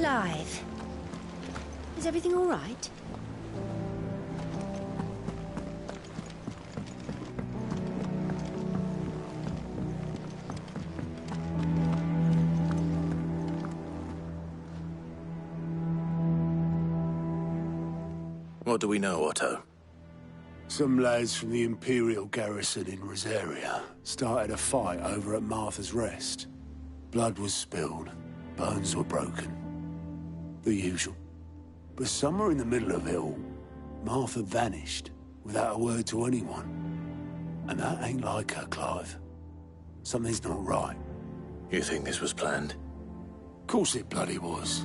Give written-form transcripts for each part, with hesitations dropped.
Clive. Is everything all right? What do we know, Otto? Some lads from the Imperial garrison in Rosaria started a fight over at Martha's Rest. Blood was spilled, bones were broken. The usual. But somewhere in the middle of it all, Martha vanished without a word to anyone. And that ain't like her, Clive. Something's not right. You think this was planned? Of course it bloody was.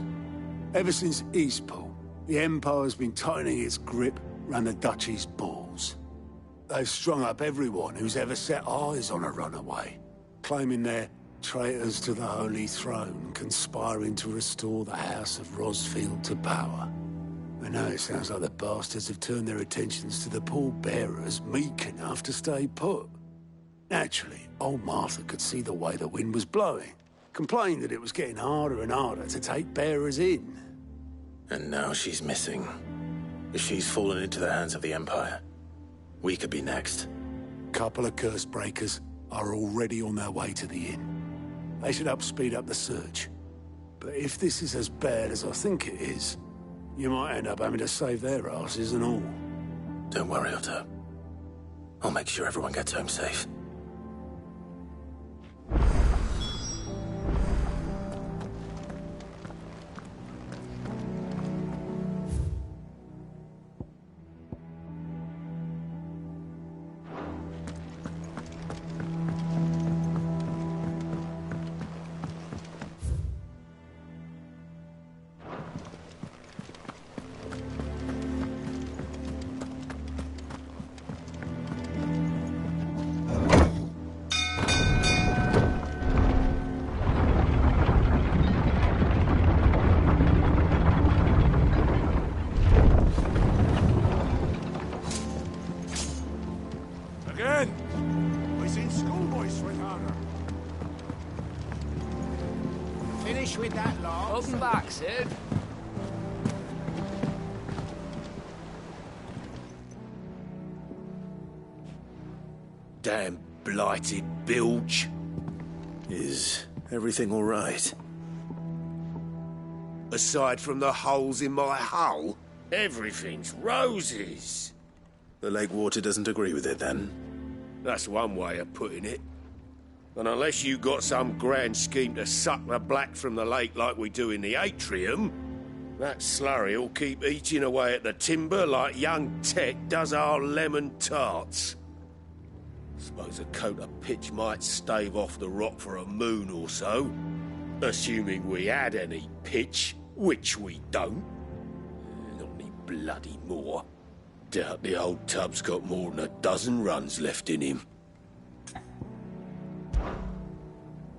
Ever since Eastpool, the Empire's been tightening its grip round the Duchy's balls. They've strung up everyone who's ever set eyes on a runaway, claiming they're traitors to the Holy Throne, conspiring to restore the House of Rosfield to power. And now it sounds like the bastards have turned their attentions to the pallbearers meek enough to stay put. Naturally, old Martha could see the way the wind was blowing, complained that it was getting harder and harder to take bearers in. And now she's missing. If she's fallen into the hands of the Empire, we could be next. Couple of curse breakers are already on their way to the inn. They should help speed up the search. But if this is as bad as I think it is, you might end up having to save their asses and all. Don't worry, Otto. I'll make sure everyone gets home safe. With that lot. Welcome back, Sid. Damn blighted bilge. Is everything all right? Aside from the holes in my hull, everything's roses. The lake water doesn't agree with it, then? That's one way of putting it. And unless you got some grand scheme to suck the black from the lake like we do in the atrium, that slurry'll keep eating away at the timber like young Tech does our lemon tarts. Suppose a coat of pitch might stave off the rot for a moon or so, assuming we had any pitch, which we don't. Not any bloody more. Doubt the old tub's got more than a dozen runs left in him.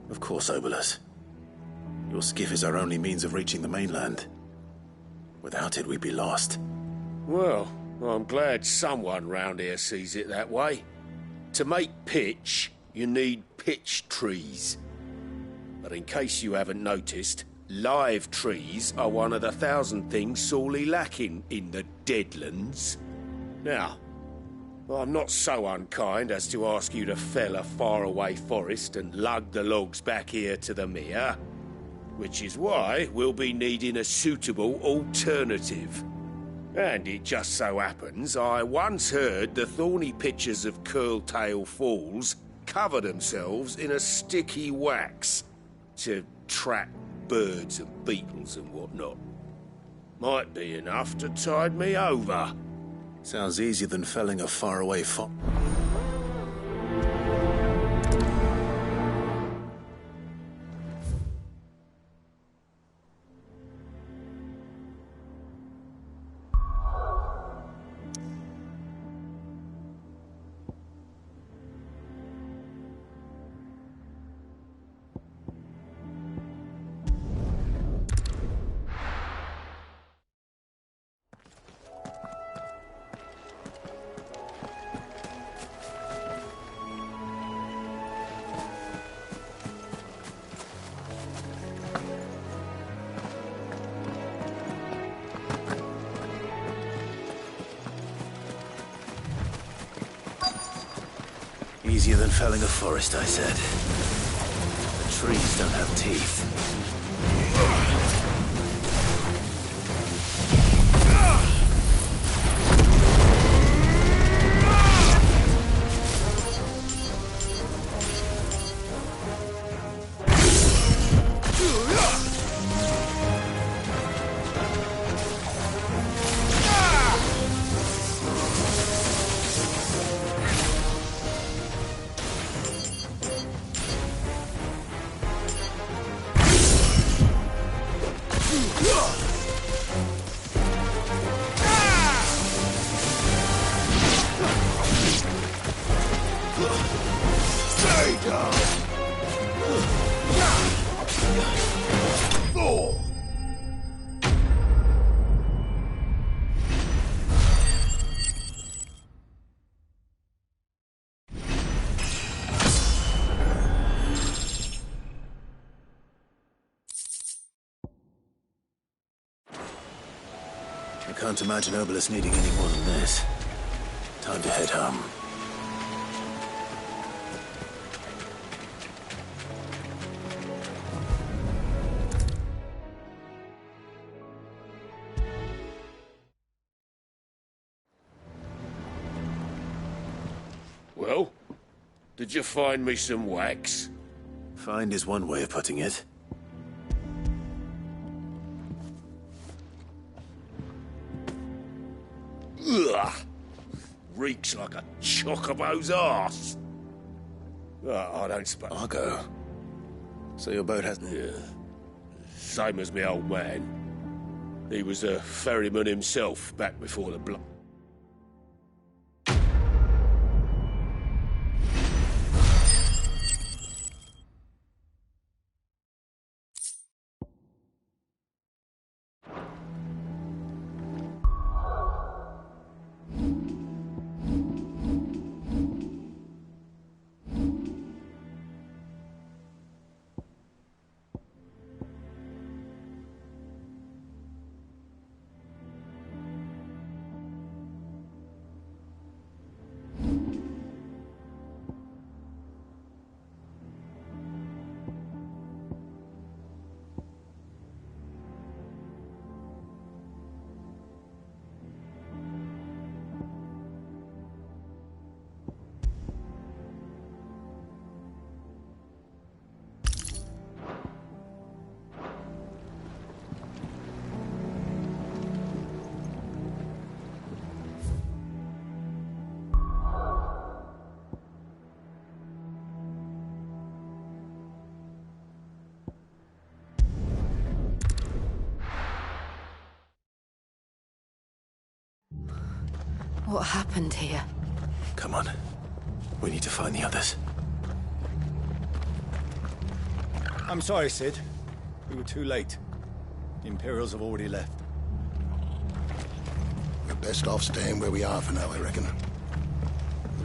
Of course, Obolus. Your skiff is our only means of reaching the mainland. Without it, we'd be lost. Well, I'm glad someone round here sees it that way. To make pitch, you need pitch trees. But in case you haven't noticed, live trees are one of the 1,000 things sorely lacking in the Deadlands. Now, I'm not so unkind as to ask you to fell a faraway forest and lug the logs back here to the mere, which is why we'll be needing a suitable alternative. And it just so happens I once heard the thorny pitchers of Curltail Falls cover themselves in a sticky wax to trap birds and beetles and whatnot. Might be enough to tide me over. Sounds easier than felling a faraway fox. Easier than felling a forest, I said. The trees don't have teeth. I can't imagine Obelus needing any more than this. Time to head home. Well, did you find me some wax? Find is one way of putting it. Ugh! Reeks like a chocobo's arse. I don't suppose. Argo. So your boat has... Yeah. Same as me old man. He was a ferryman himself back before the blood. What happened here? Come on. We need to find the others. I'm sorry, Sid. We were too late. The Imperials have already left. We're best off staying where we are for now, I reckon.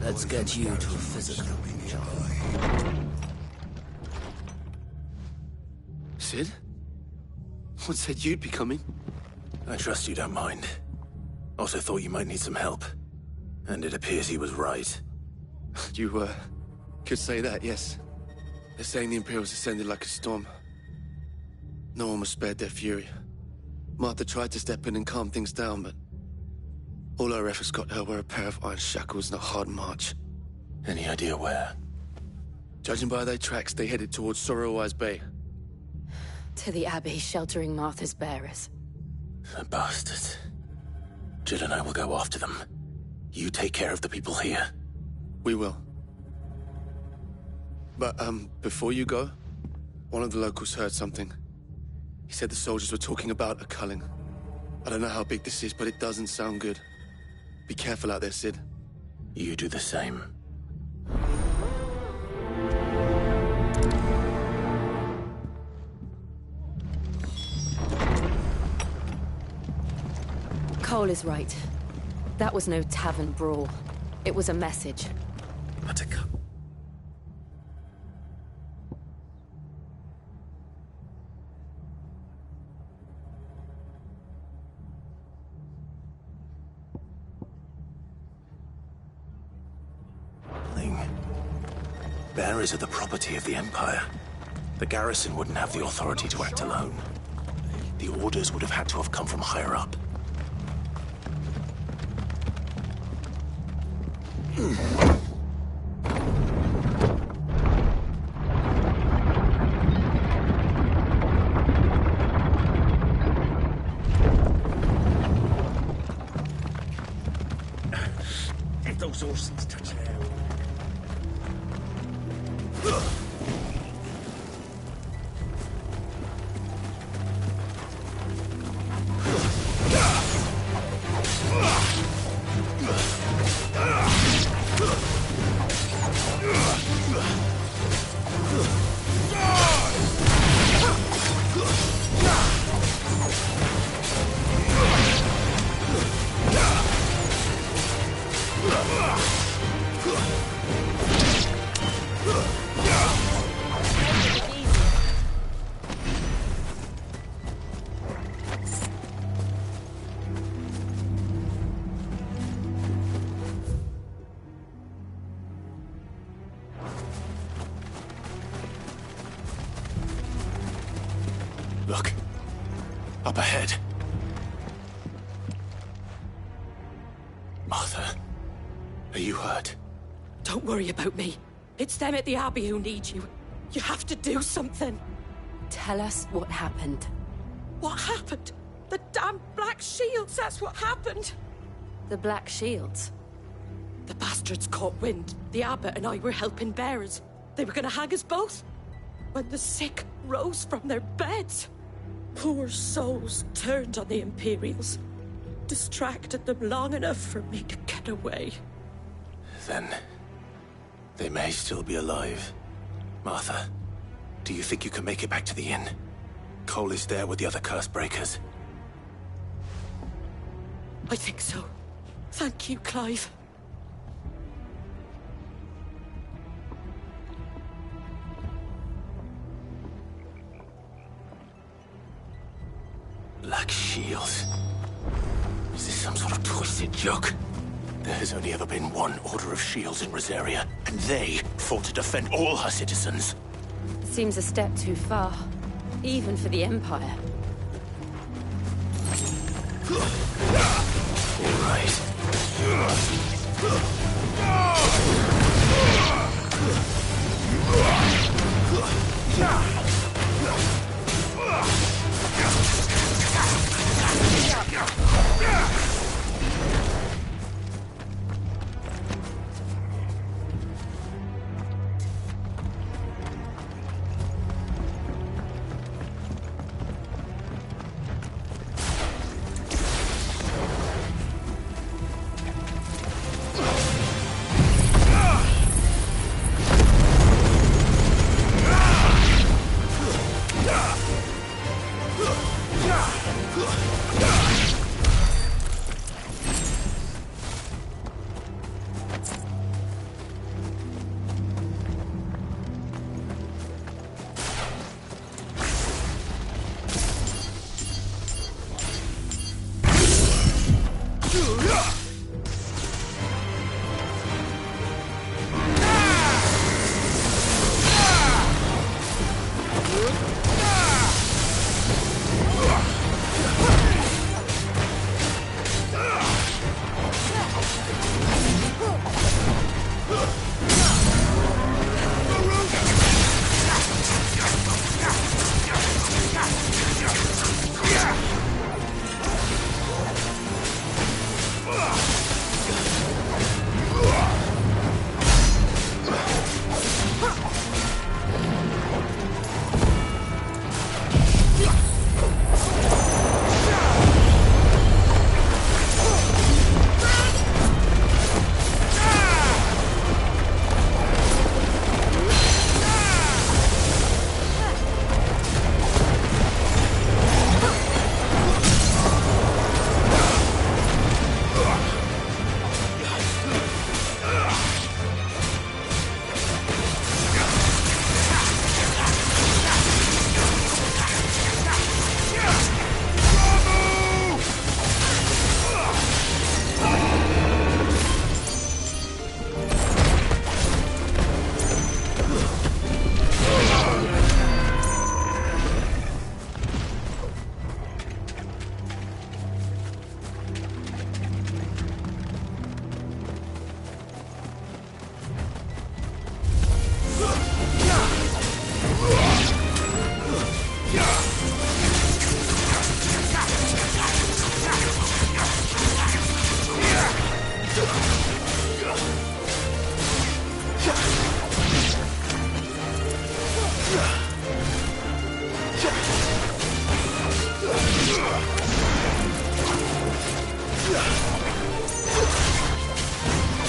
Let's get you to a physical job. Sid? What said you'd be coming? I trust you don't mind. Also thought you might need some help. And it appears he was right. You, could say that, yes. They're saying the Imperials descended like a storm. No one was spared their fury. Martha tried to step in and calm things down, but all our efforts got her were a pair of iron shackles and a hard march. Any idea where? Judging by their tracks, they headed towards Sorrowwise Bay. To the Abbey sheltering Martha's bearers. The bastards. Jill and I will go after them. You take care of the people here. We will. But, before you go, one of the locals heard something. He said the soldiers were talking about a culling. I don't know how big this is, but it doesn't sound good. Be careful out there, Sid. You do the same. Cole is right. That was no tavern brawl. It was a message. Buttercup. Bearers are the property of the Empire. The garrison wouldn't have the authority to act alone. The orders would have had to have come from higher up. If those horses touch it out. Look. Up ahead. Martha, are you hurt? Don't worry about me. It's them at the Abbey who need you. You have to do something. Tell us what happened. What happened? The damn Black Shields, that's what happened. The Black Shields? The bastards caught wind. The Abbot and I were helping bearers. They were gonna hang us both. When the sick rose from their beds. Poor souls turned on the Imperials. Distracted them long enough for me to get away. Then they may still be alive. Martha, do you think you can make it back to the inn? Cole is there with the other curse breakers. I think so. Thank you, Clive. Black Shields. Is this some sort of twisted joke? There has only ever been one Order of Shields in Rosaria, and they fought to defend all her citizens. Seems a step too far, even for the Empire. All right.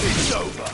It's over.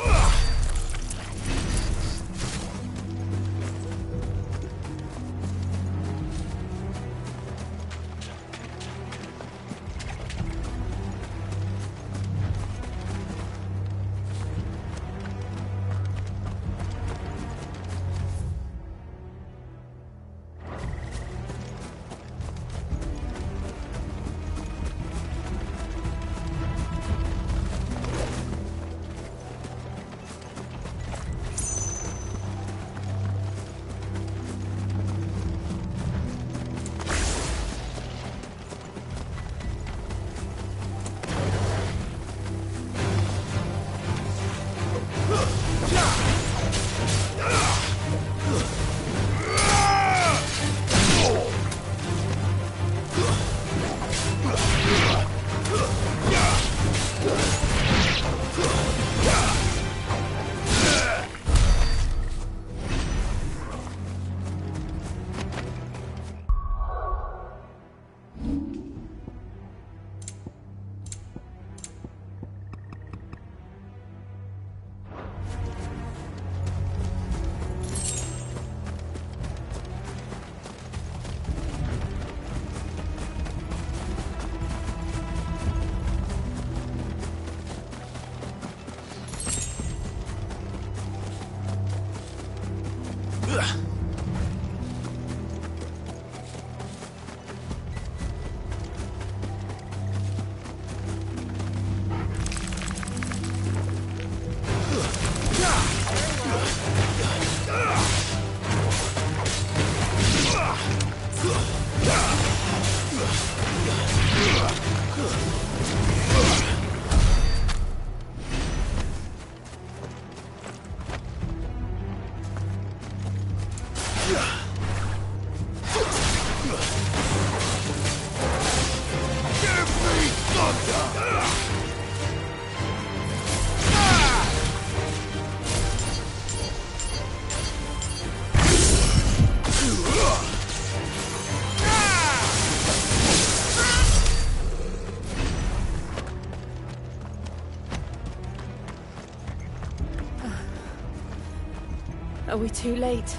Are we too late?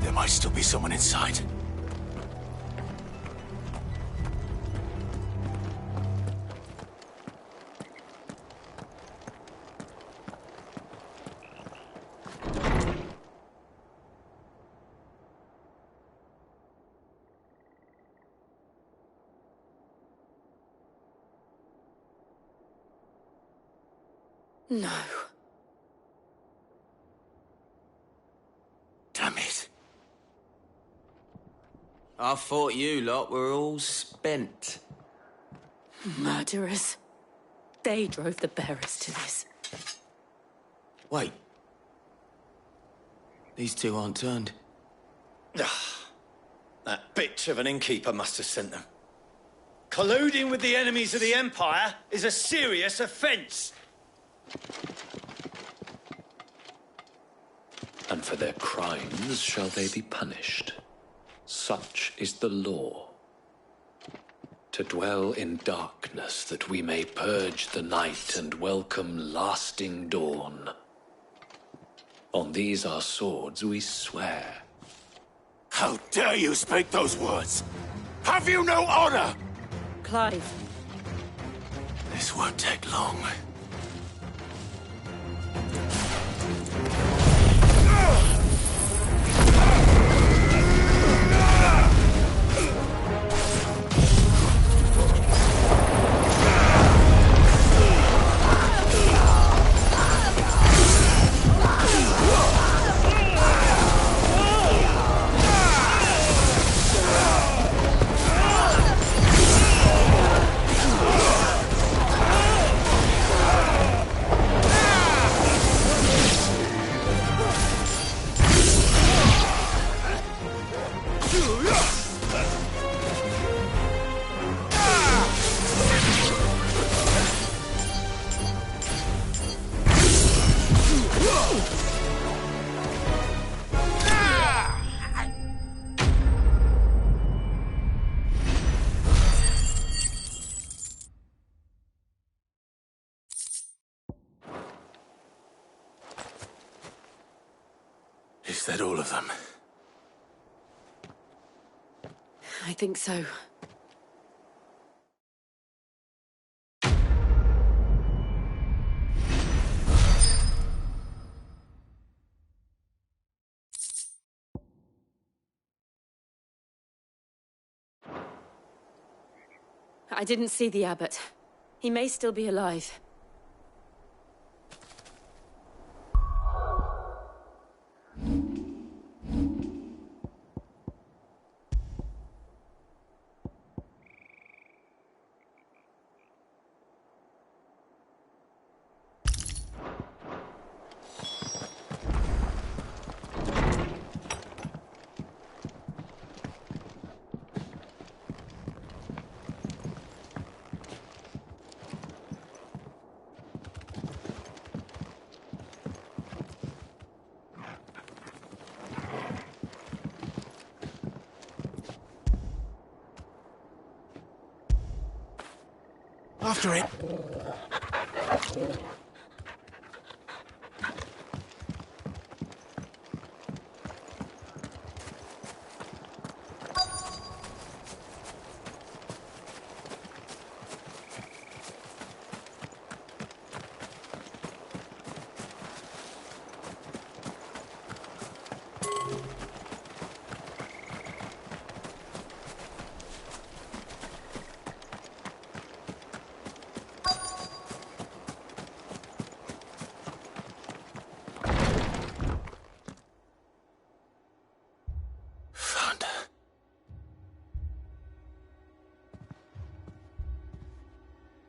There might still be someone inside. No. Damn it. I thought you lot were all spent. Murderers. They drove the bearers to this. Wait. These two aren't turned. That bitch of an innkeeper must have sent them. Colluding with the enemies of the Empire is a serious offence. And for their crimes shall they be punished. Such is the law. To dwell in darkness that we may purge the night and welcome lasting dawn. On these our swords we swear. How dare you speak those words? Have you no honor? Clive. This won't take long. Is that all of them? I think so. I didn't see the abbot. He may still be alive. After it.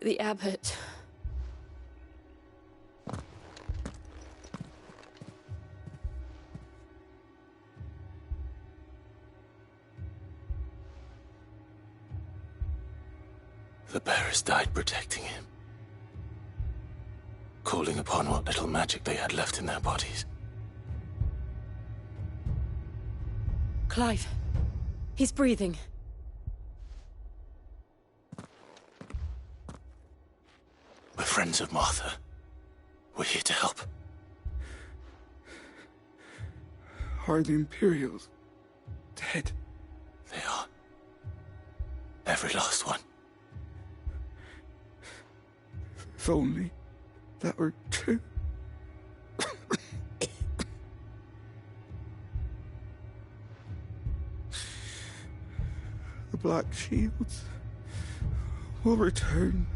The abbot. The bearers died protecting him. Calling upon what little magic they had left in their bodies. Clive. He's breathing. We're friends of Martha. We're here to help. Are the Imperials dead? They are. Every last one. If only that were true. The Black Shields will return.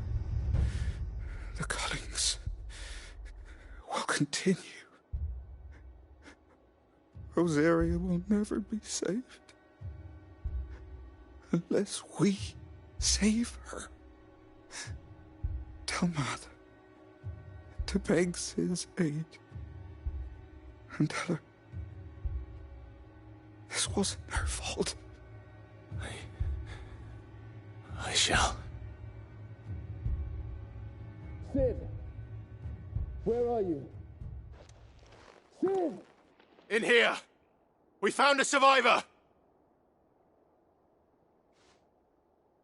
The cullings will continue. Rosaria will never be saved unless we save her. Tell Mother to beg Sid's aid and tell her this wasn't her fault. I shall. Sid! Where are you? Sid! In here! We found a survivor!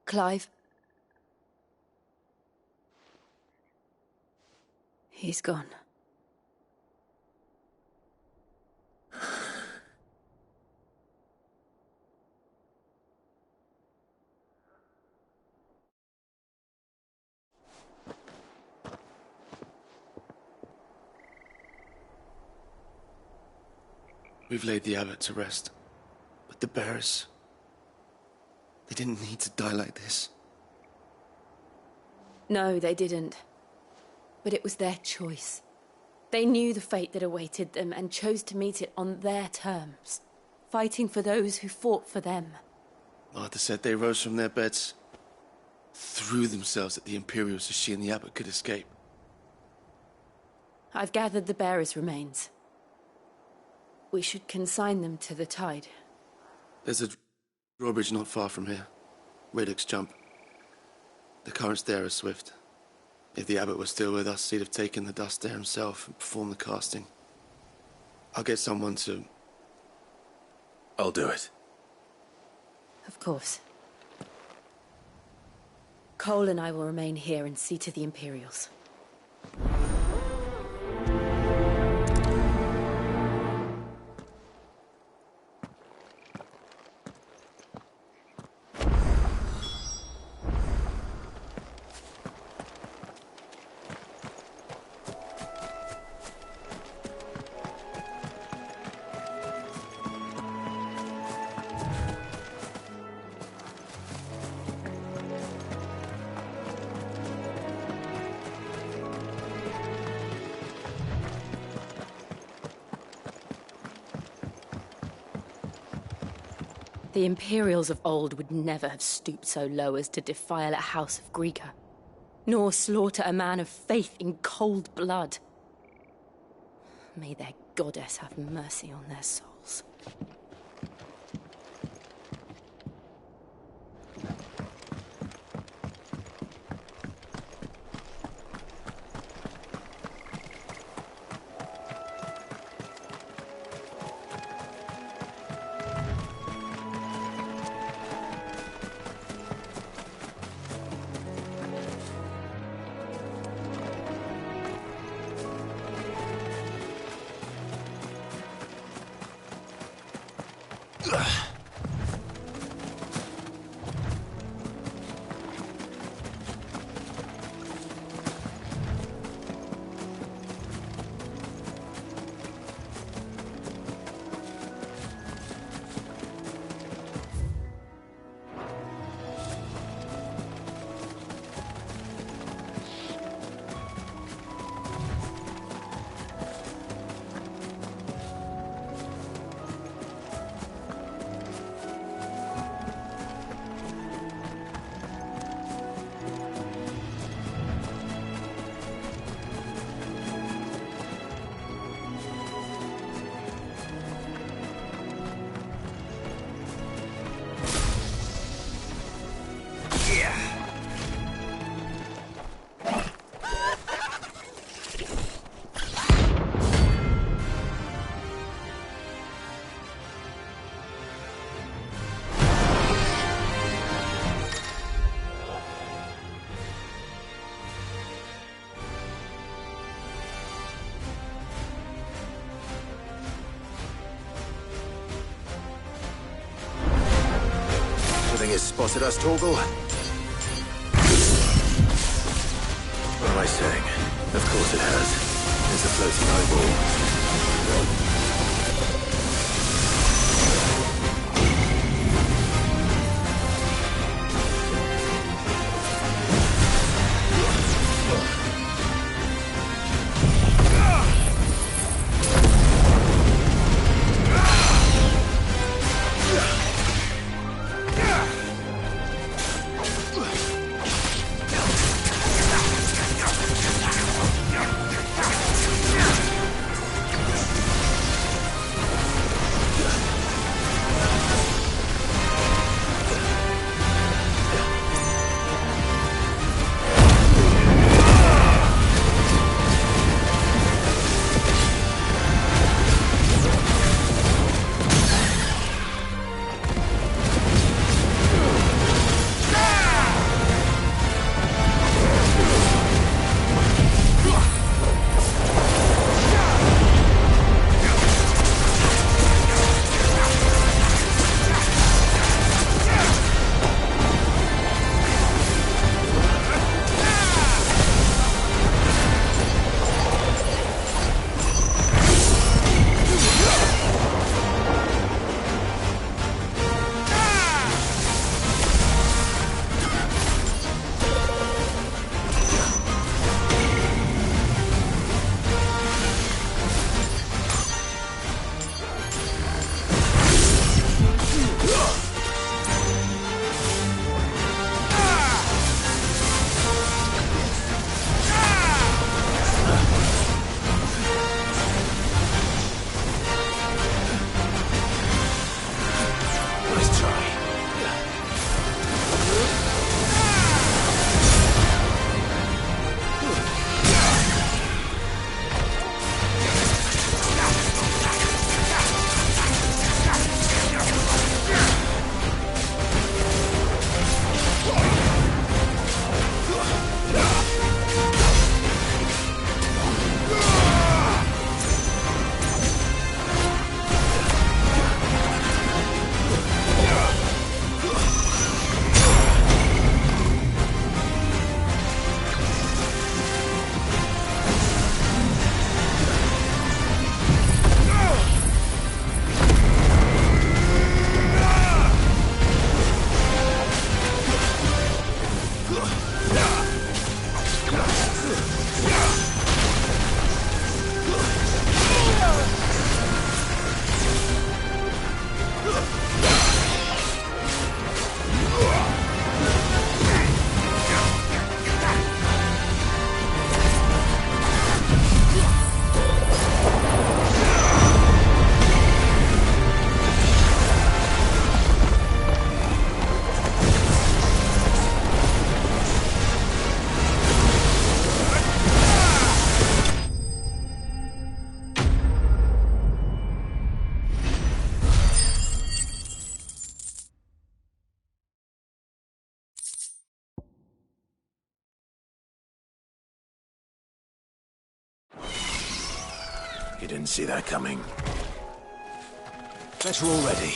Clive. He's gone. We've laid the abbot to rest. But the bearers... they didn't need to die like this. No, they didn't. But it was their choice. They knew the fate that awaited them and chose to meet it on their terms, fighting for those who fought for them. Martha said they rose from their beds, threw themselves at the Imperials so she and the abbot could escape. I've gathered the bearers' remains. We should consign them to the tide. There's a drawbridge not far from here. Radix Jump. The currents there are swift. If the abbot was still with us, he'd have taken the dust there himself and performed the casting. I'll get someone to... I'll do it. Of course. Cole and I will remain here and see to the Imperials. The Imperials of old would never have stooped so low as to defile a house of Greeka, nor slaughter a man of faith in cold blood. May their goddess have mercy on their souls. It's spotted us, Torgal. What am I saying? Of course it has. It's a floating eyeball. You didn't see that coming. Better already.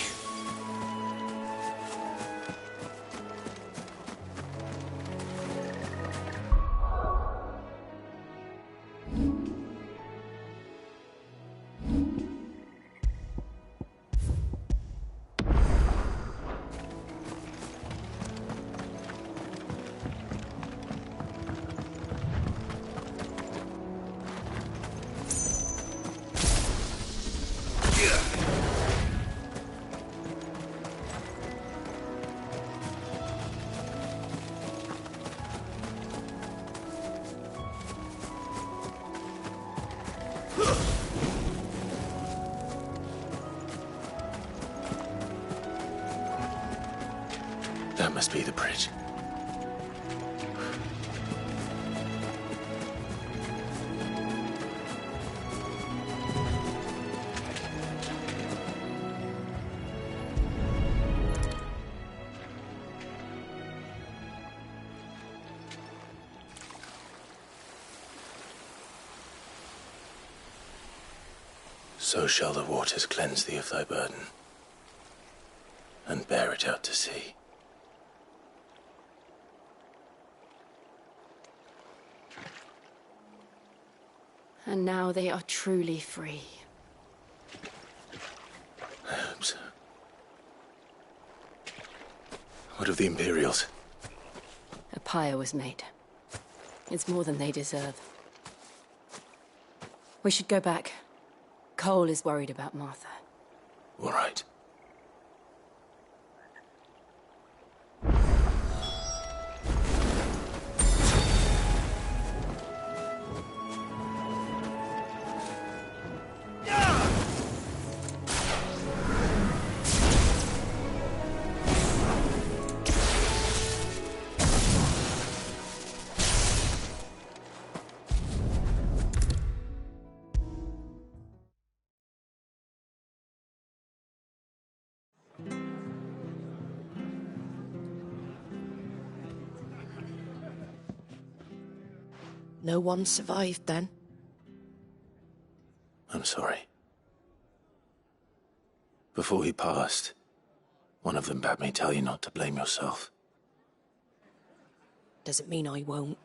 That must be the bridge. So shall the waters cleanse thee of thy burden, and bear it out to sea. And now they are truly free. I hope so. What of the Imperials? A pyre was made. It's more than they deserve. We should go back. Cole is worried about Martha. All right. No one survived then? I'm sorry. Before he passed, one of them bade me tell you not to blame yourself. Doesn't mean I won't.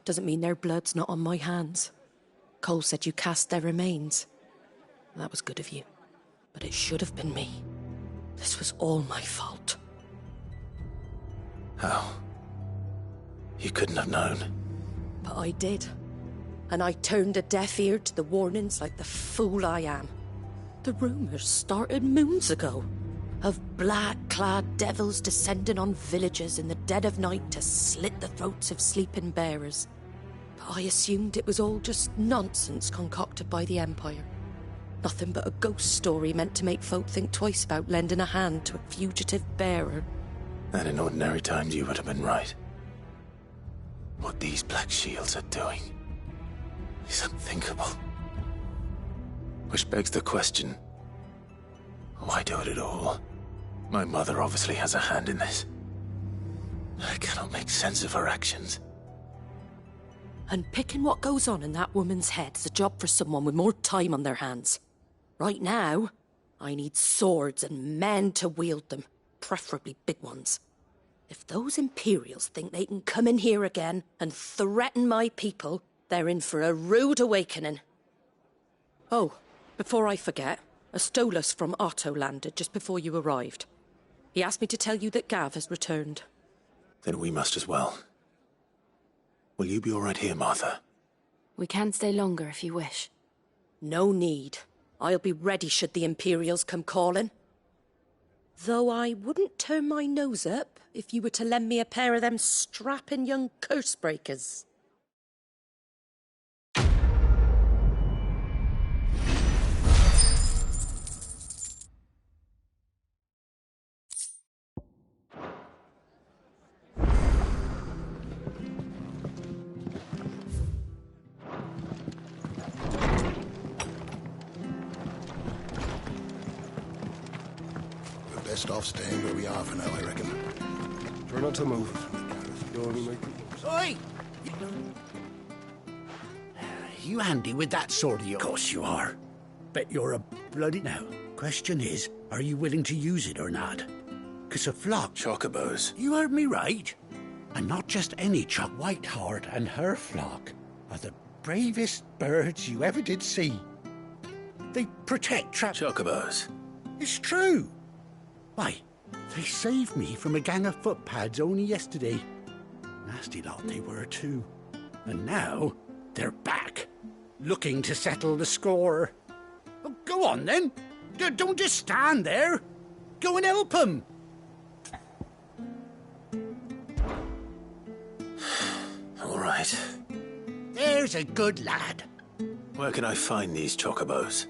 Doesn't mean their blood's not on my hands. Cole said you cast their remains. That was good of you. But it should have been me. This was all my fault. How? You couldn't have known. But I did. And I turned a deaf ear to the warnings like the fool I am. The rumours started moons ago. Of black-clad devils descending on villages in the dead of night to slit the throats of sleeping bearers. But I assumed it was all just nonsense concocted by the Empire. Nothing but a ghost story meant to make folk think twice about lending a hand to a fugitive bearer. And in ordinary times you would have been right. What these Black Shields are doing is unthinkable. Which begs the question, why do it at all? My mother obviously has a hand in this. I cannot make sense of her actions. And picking what goes on in that woman's head is a job for someone with more time on their hands. Right now, I need swords and men to wield them, preferably big ones. If those Imperials think they can come in here again and threaten my people, they're in for a rude awakening. Oh, before I forget, a Stolas from Otto landed just before you arrived. He asked me to tell you that Gav has returned. Then we must as well. Will you be all right here, Martha? We can stay longer if you wish. No need. I'll be ready should the Imperials come calling. Though I wouldn't turn my nose up if you were to lend me a pair of them strapping young curse-breakers. Best off staying where we are for now, I reckon. Try not to move. You'll only make... Oi! You handy with that sword of yours? Of course you are. bet you're a bloody... Now, question is, are you willing to use it or not? 'Cause a flock... Chocobos. You heard me right. And not just any choc. Whiteheart and her flock are the bravest birds you ever did see. They protect Chocobos. It's true. Why, they saved me from a gang of footpads only yesterday. Nasty lot they were too. And now they're back, looking to settle the score. Oh, go on then. Don't just stand there. Go and help them. All right. There's a good lad. Where can I find these chocobos?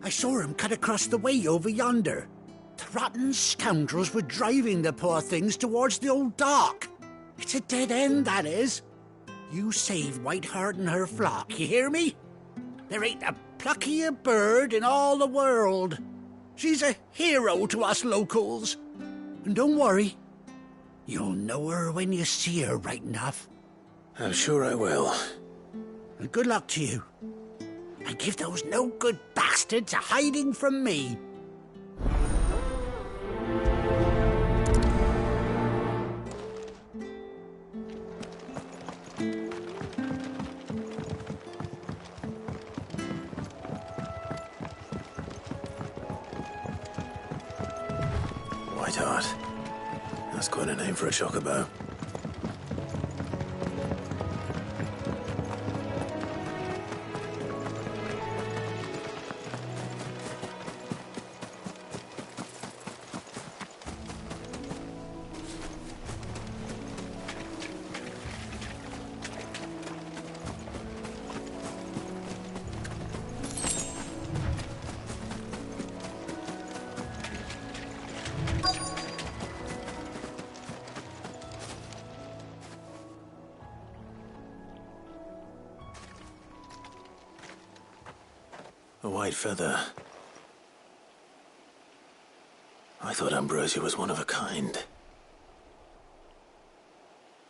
I saw him cut across the way over yonder. The rotten scoundrels were driving the poor things towards the old dock. It's a dead end, that is. You save Whiteheart and her flock, you hear me? There ain't a pluckier bird in all the world. She's a hero to us locals. And don't worry, you'll know her when you see her right enough. I'm sure I will. And good luck to you. And give those no-good bastards a hiding from me. Whiteheart. That's quite a name for a chocobo. A white feather. I thought Ambrosia was one of a kind.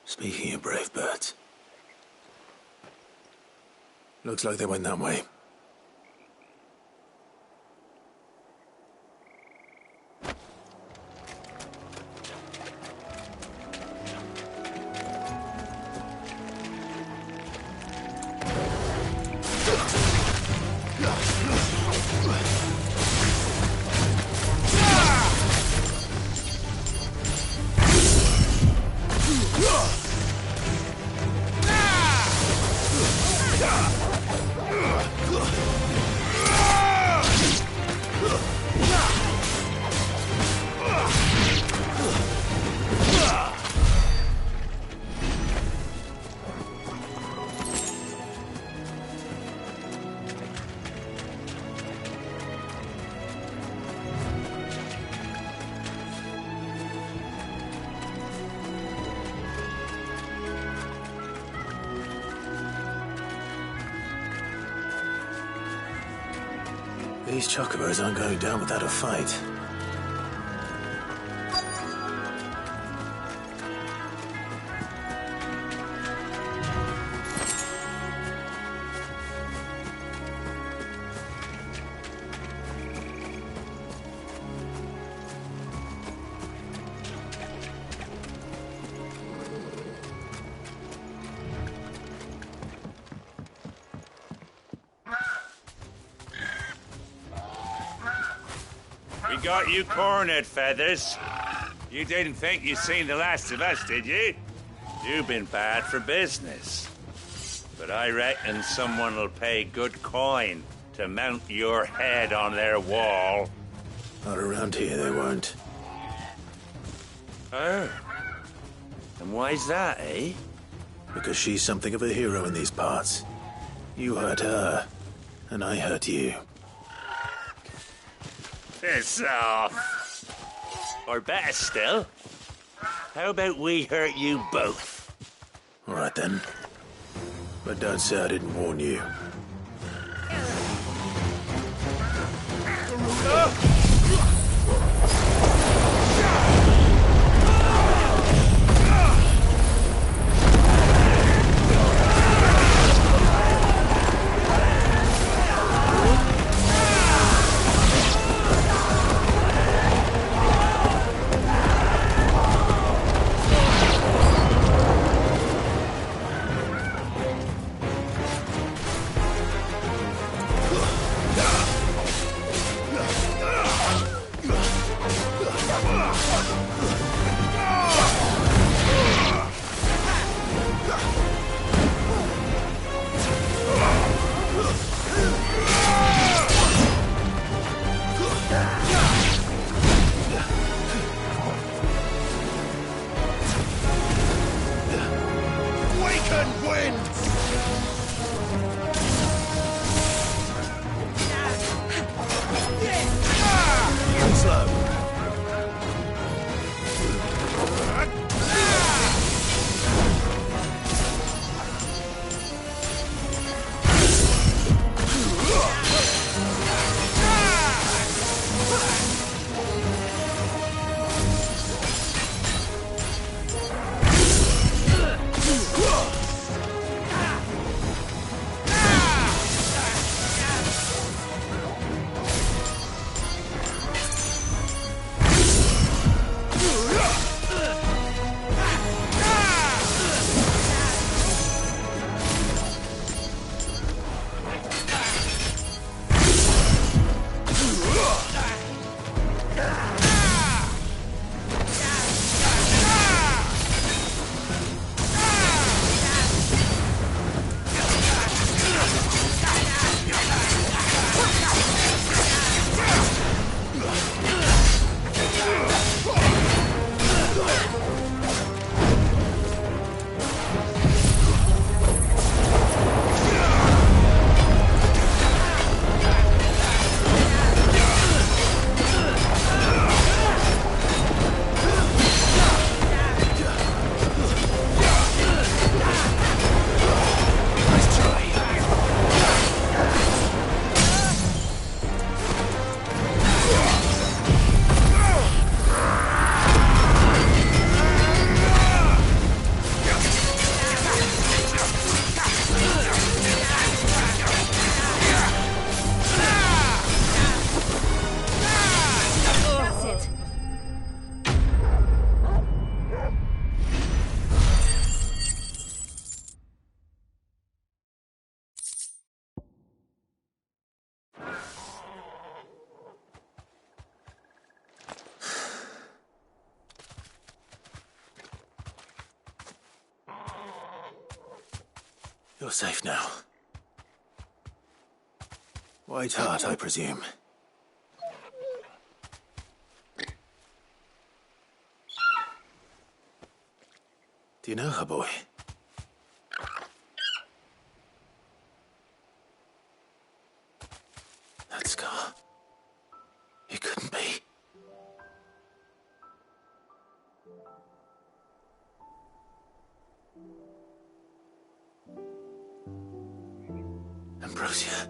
Speaking of brave birds. Looks like they went that way. These chocobos aren't going down without a fight. We got you cornered, Feathers. You didn't think you'd seen the last of us, did you? You've been bad for business. But I reckon someone will pay good coin to mount your head on their wall. Not around here, they won't. Oh. And why's that, eh? Because she's something of a hero in these parts. You hurt her, and I hurt you. Piss off. Or better still, how about we hurt you both? All right, then. But don't say I didn't warn you. You're safe now. White Hart, I presume. Do you know her, boy? That scar. It couldn't be. Ambrosia.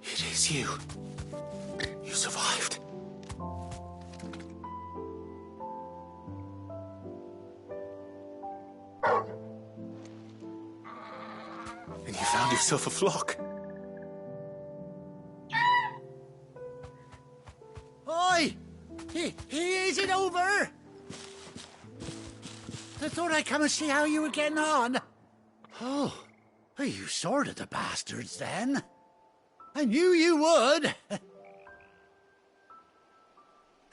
It is you. You survived. And you found yourself a flock. Oi! Is it over? I thought I'd come and see how you were getting on. Oh, you sorted the bastards then. I knew you would.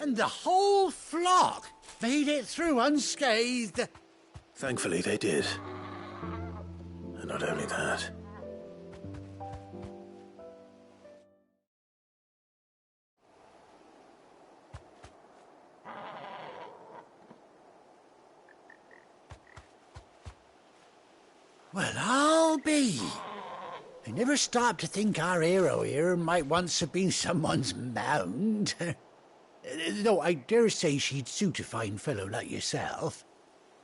And the whole flock made it through unscathed. Thankfully, they did. And not only that. Well, I'll be. I never stopped to think our hero here might once have been someone's mount. Though I dare say she'd suit a fine fellow like yourself.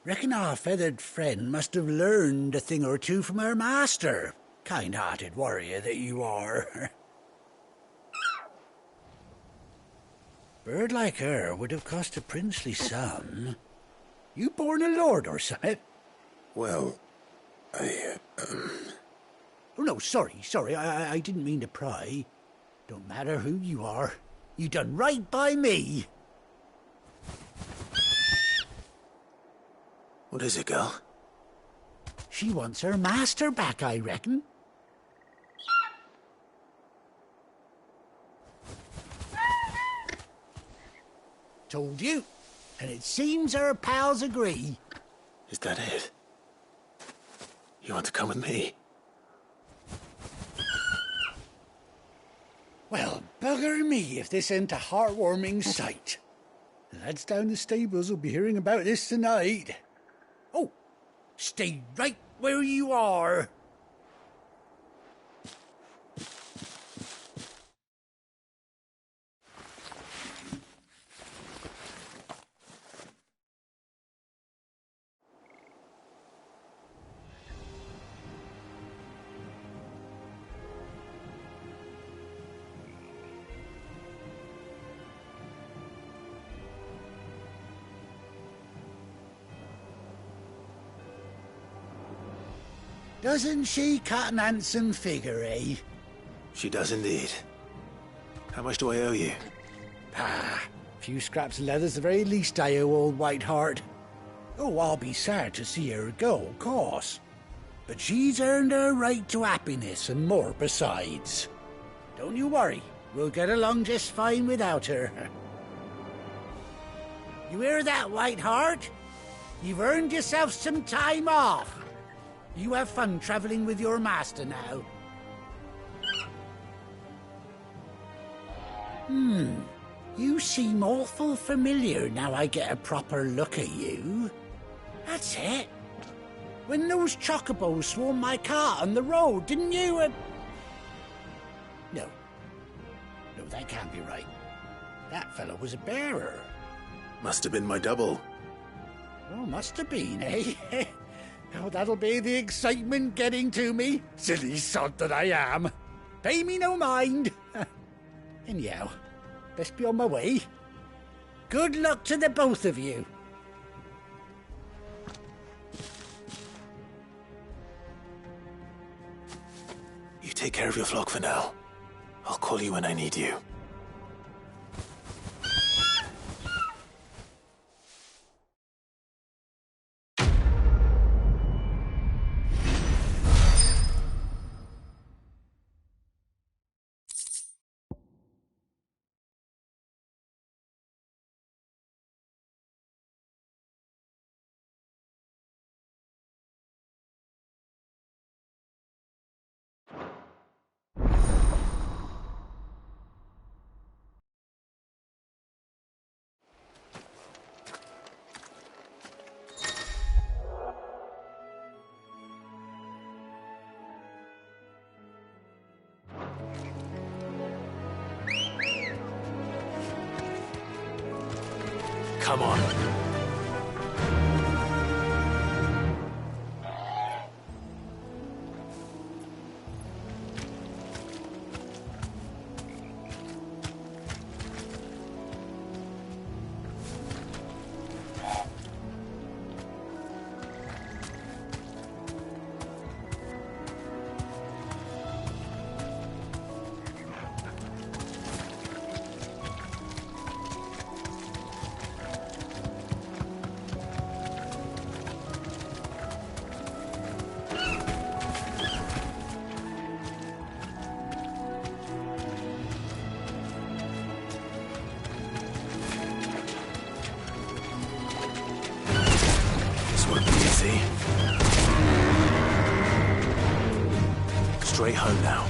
Reckon our feathered friend must have learned a thing or two from her master. Kind-hearted warrior that you are. Bird like her would have cost a princely sum. You born a lord or something? Well, Oh, no, sorry. I didn't mean to pry. Don't matter who you are. You done right by me. What is it, girl? She wants her master back, I reckon. Told you. And it seems her pals agree. Is that it? You want to come with me? Well, bugger me if this ain't a heartwarming sight. The lads down the stables will be hearing about this tonight. Oh, stay right where you are. Doesn't she cut an handsome figure, eh? She does indeed. How much do I owe you? A few scraps of leather's the very least I owe old White Hart. Oh, I'll be sad to see her go, of course. But she's earned her right to happiness and more besides. Don't you worry, we'll get along just fine without her. You hear that, White Hart? You've earned yourself some time off. You have fun traveling with your master now. You seem awful familiar now I get a proper look at you. That's it. When those chocobos swarmed my cart on the road, didn't you? No, that can't be right. That fellow was a bearer. Must have been my double. Oh, must have been, eh? Oh, that'll be the excitement getting to me. Silly sod that I am. Pay me no mind. Anyhow, best be on my way. Good luck to the both of you. You take care of your flock for now. I'll call you when I need you. Come on. Straight home now.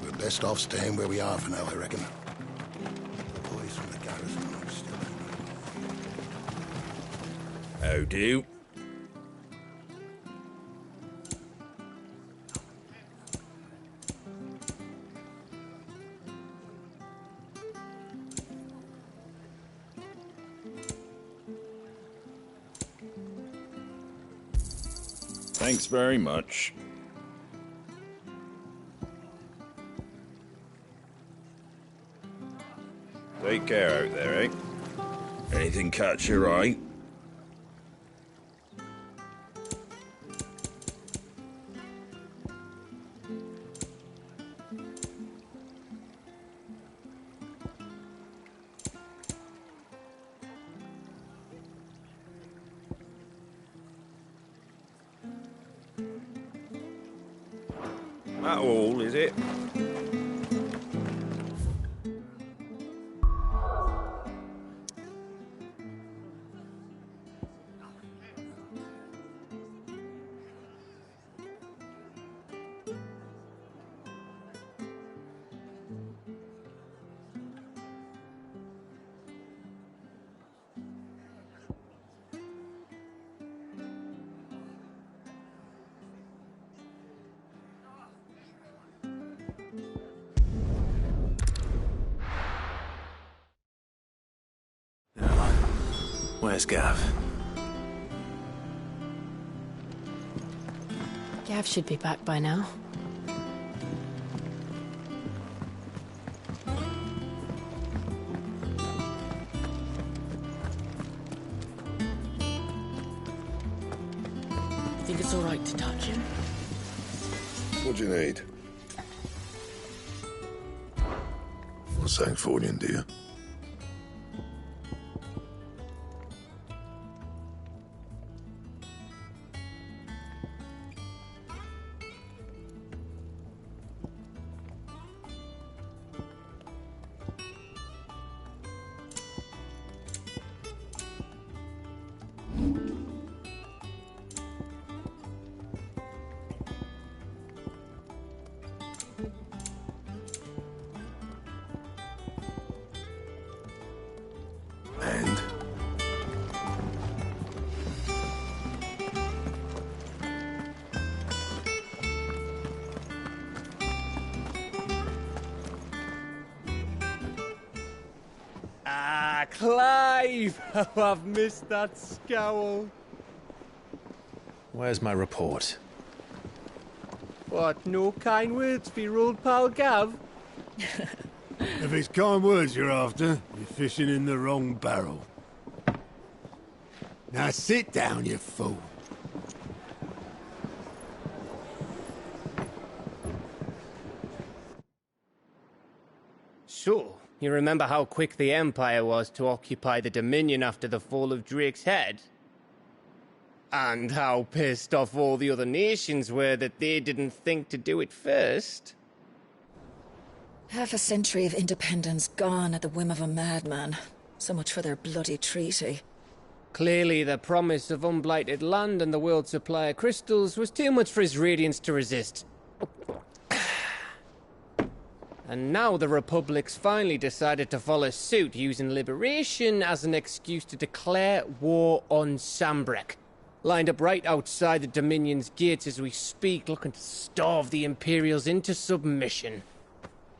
We're best off staying where we are for now, I reckon. The boys from the garrison are still angry. How do? Thanks very much. Take care out there, eh? Anything catch your eye? That all, is it? Where's Gav? Gav should be back by now. think it's all right to touch him? What do you need? For St. Fornian, do you? And? Ah, Clive! Oh, I've missed that scowl. Where's my report? What, no kind words for your old pal Gav? If it's kind words you're after, you're fishing in the wrong barrel. Now sit down, you fool. So, you remember how quick the Empire was to occupy the Dominion after the fall of Drake's head? And how pissed off all the other nations were that they didn't think to do it first? Half a century of independence gone at the whim of a madman. So much for their bloody treaty. Clearly, the promise of unblighted land and the world's supply of crystals was too much for his radiance to resist. And now the Republic's finally decided to follow suit, using liberation as an excuse to declare war on Sambrek. Lined up right outside the Dominion's gates as we speak, looking to starve the Imperials into submission.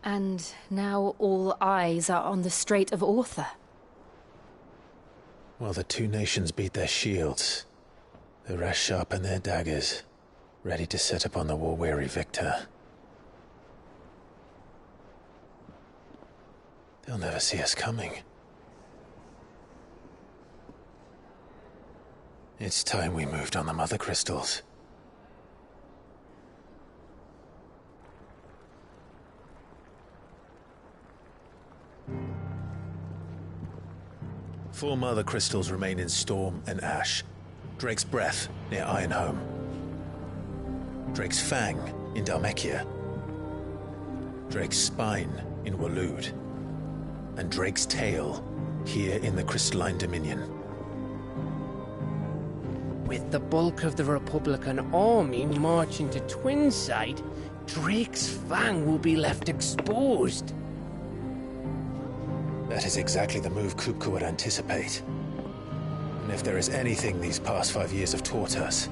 And now all eyes are on the Strait of Author. While the two nations beat their shields, the rest sharpen their daggers, ready to set upon the war-weary victor. They'll never see us coming. It's time we moved on the Mother Crystals. Four Mother Crystals remain in Storm and Ash. Drake's Breath, near Ironhome. Drake's Fang, in Dhalmekia. Drake's Spine, in Waloed. And Drake's Tail, here in the Crystalline Dominion. With the bulk of the Republican army marching to Twinside, Drake's Fang will be left exposed. That is exactly the move Kupka would anticipate. And if there is anything these past 5 years have taught us,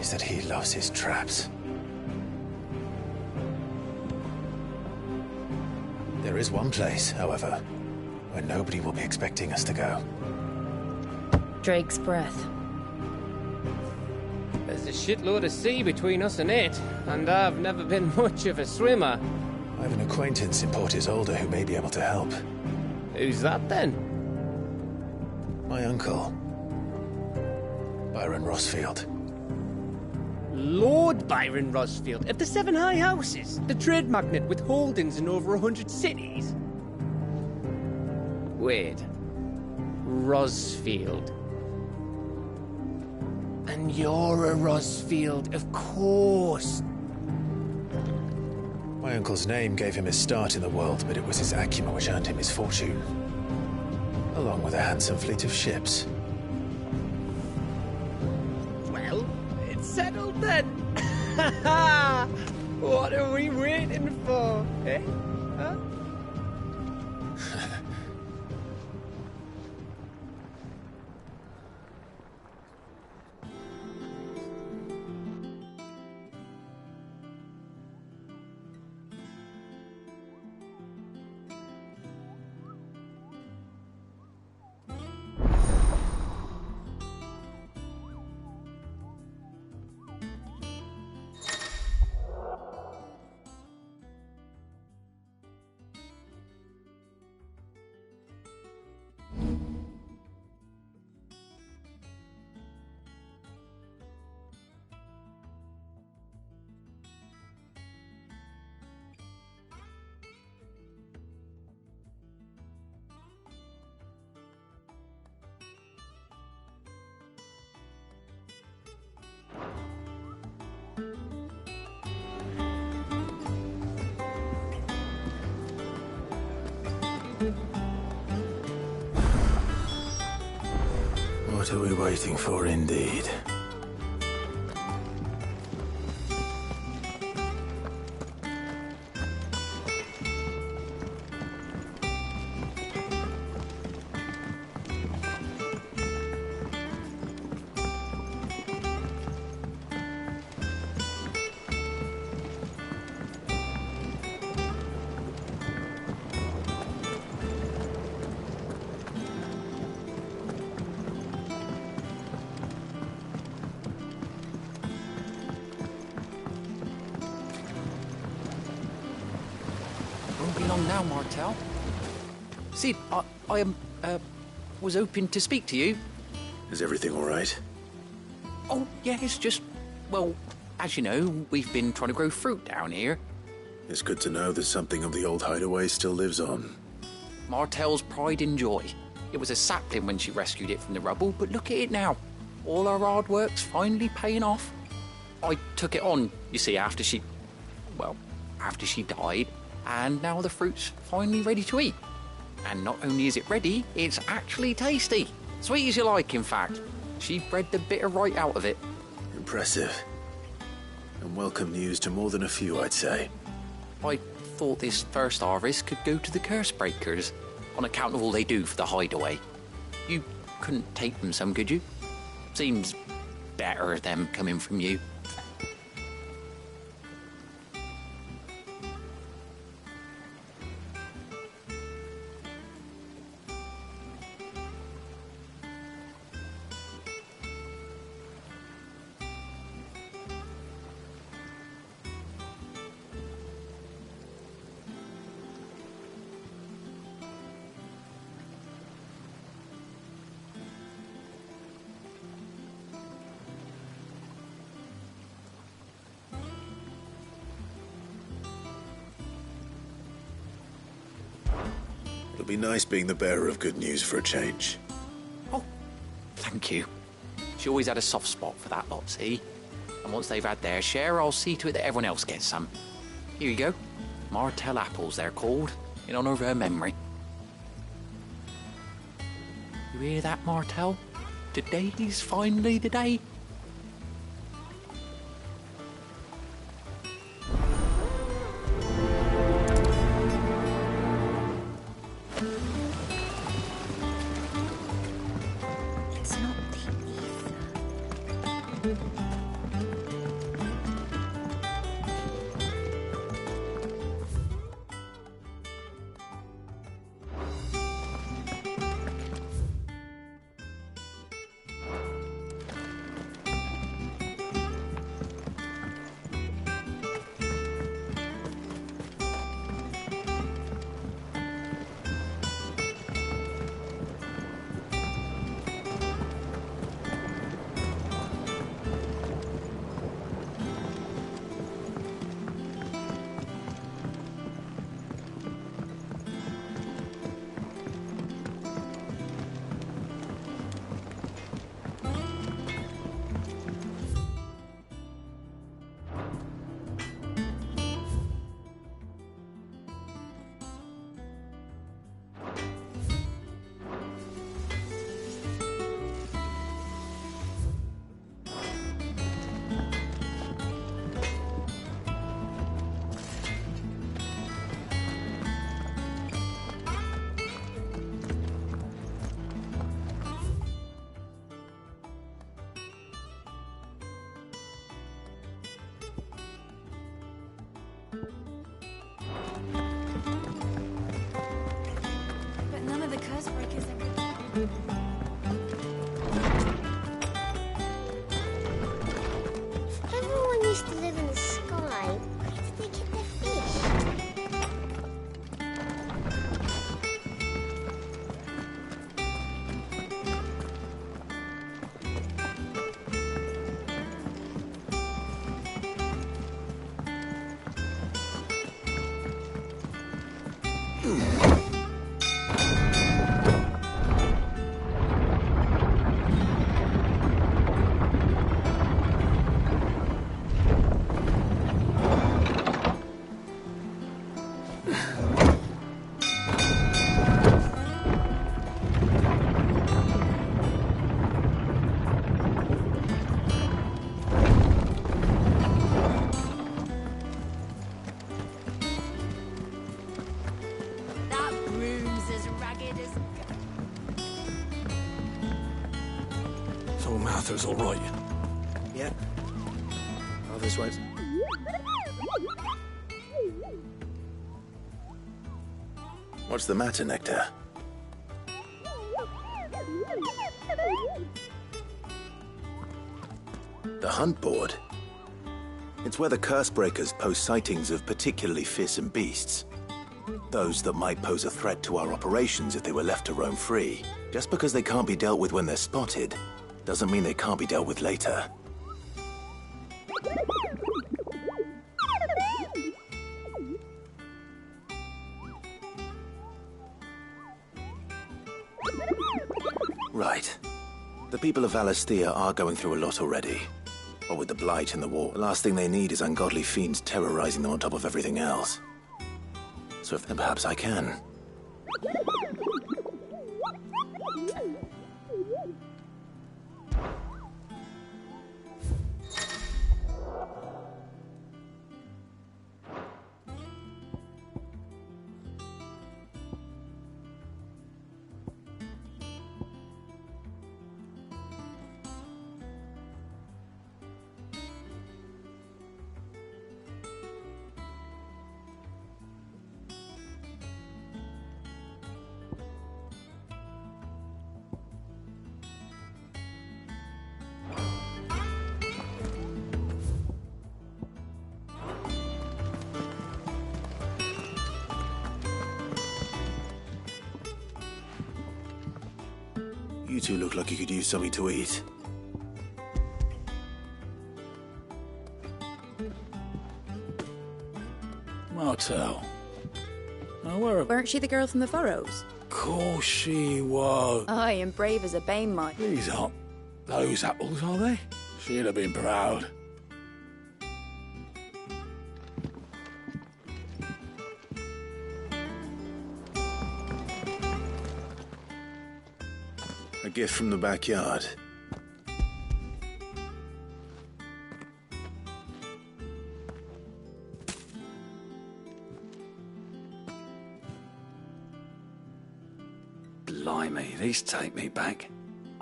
is that he loves his traps. There is one place, however, where nobody will be expecting us to go. Drake's Breath. There's a shitload of sea between us and it, and I've never been much of a swimmer. I have an acquaintance in Port Isolde who may be able to help. Who's that then? My uncle, Byron Rosfield. Lord Byron Rosfield of the Seven High Houses, the trade magnate with holdings in over 100 cities. Wait, Rosfield. And you're a Rosfield, of course. My uncle's name gave him his start in the world, but it was his acumen which earned him his fortune. Along with a handsome fleet of ships. Well, it's settled then. What are we waiting for, eh? Huh? What are we waiting for, indeed? Won't be long now, Martel. Sid, I was hoping to speak to you. Is everything all right? Oh, yeah, it's just, well, as you know, we've been trying to grow fruit down here. It's good to know that something of the old hideaway still lives on. Martel's pride and joy. It was a sapling when she rescued it from the rubble, but look at it now. All our hard work's finally paying off. I took it on, you see, after she died, and now the fruit's finally ready to eat. And not only is it ready, it's actually tasty. Sweet as you like, in fact. She bred the bitter right out of it. Impressive. And welcome news to more than a few, I'd say. I thought this first harvest could go to the curse breakers, on account of all they do for the hideaway. You couldn't take them some, could you? Seems better them coming from you. It'll be nice being the bearer of good news for a change. Oh, thank you. She always had a soft spot for that lot, see? And once they've had their share, I'll see to it that everyone else gets some. Here you go. Martel apples, they're called, in honour of her memory. You hear that, Martel? Today's finally the day. It's not the ether. But none of the curse breakers ever... Everyone used to live in the sky. Where did they get their fish? So Martha's all right. Yeah. Others won't. What's the matter, Nectar? The hunt board? It's where the curse breakers post sightings of particularly fearsome beasts. Those that might pose a threat to our operations if they were left to roam free. Just because they can't be dealt with when they're spotted, doesn't mean they can't be dealt with later. Right. The people of Valisthea are going through a lot already. But with the Blight and the war, the last thing they need is ungodly fiends terrorizing them on top of everything else. So if then perhaps I can. You two look like you could use something to eat. Martel. Now, where... Weren't she the girl from the Furrows? Course she was. Aye, and brave as a bane mite. These aren't those apples, are they? She'd have been proud. A gift from the backyard. Blimey, these take me back.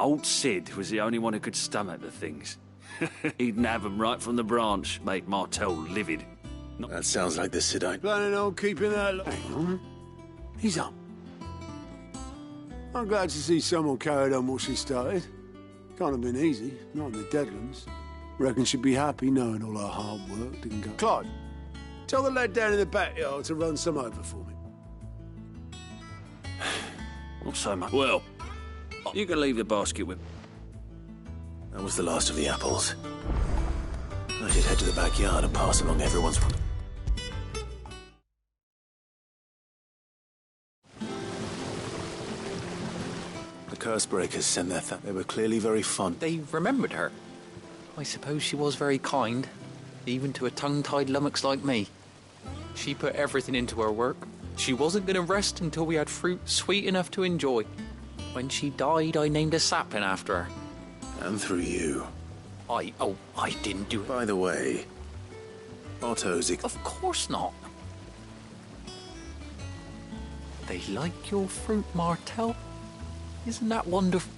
Old Sid was the only one who could stomach the things. He'd nab 'em right from the branch, made Martel livid. That sounds like the Sid I... Planning on keeping that long? He's up. I'm glad to see someone carried on what she started. Can't have been easy, not in the Deadlands. Reckon she'd be happy knowing all her hard work didn't go... Clive, tell the lad down in the backyard to run some over for me. Not so much. Well, you can leave the basket with... That was the last of the apples. I should head to the backyard and pass along everyone's... The curse breakers sent their... They were clearly very fond. They remembered her. I suppose she was very kind, even to a tongue-tied lummox like me. She put everything into her work. She wasn't going to rest until we had fruit sweet enough to enjoy. When she died, I named a sapling after her. And through you. I didn't do it. By the way, Otto's... Of course not. They like your fruit, Martel. Isn't that wonderful?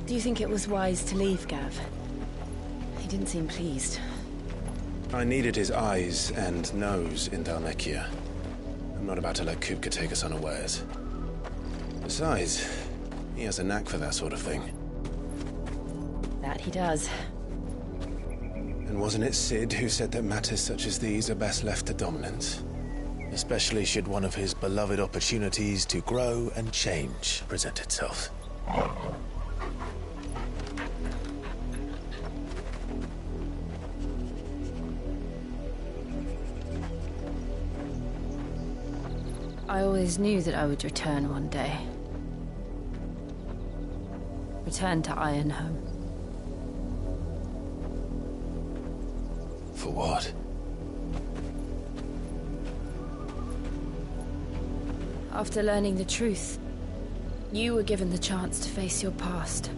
Do you think it was wise to leave, Gav? He didn't seem pleased. I needed his eyes and nose in Dhalmekia. I'm not about to let Kupka take us unawares. Besides, he has a knack for that sort of thing. That he does. And wasn't it Sid who said that matters such as these are best left to dominance? Especially should one of his beloved opportunities to grow and change present itself. I always knew that I would return one day. Return to Ironhome. For what? After learning the truth, you were given the chance to face your past.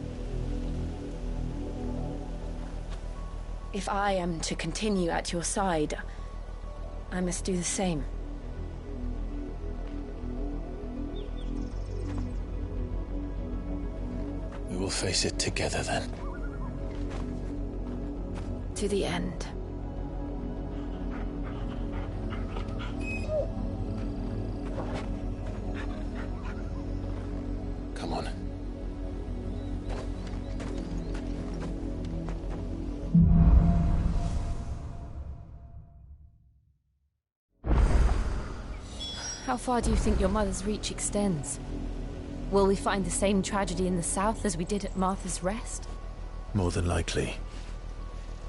If I am to continue at your side, I must do the same. We will face it together then. To the end. Come on. How far do you think your mother's reach extends? Will we find the same tragedy in the south as we did at Martha's Rest? More than likely.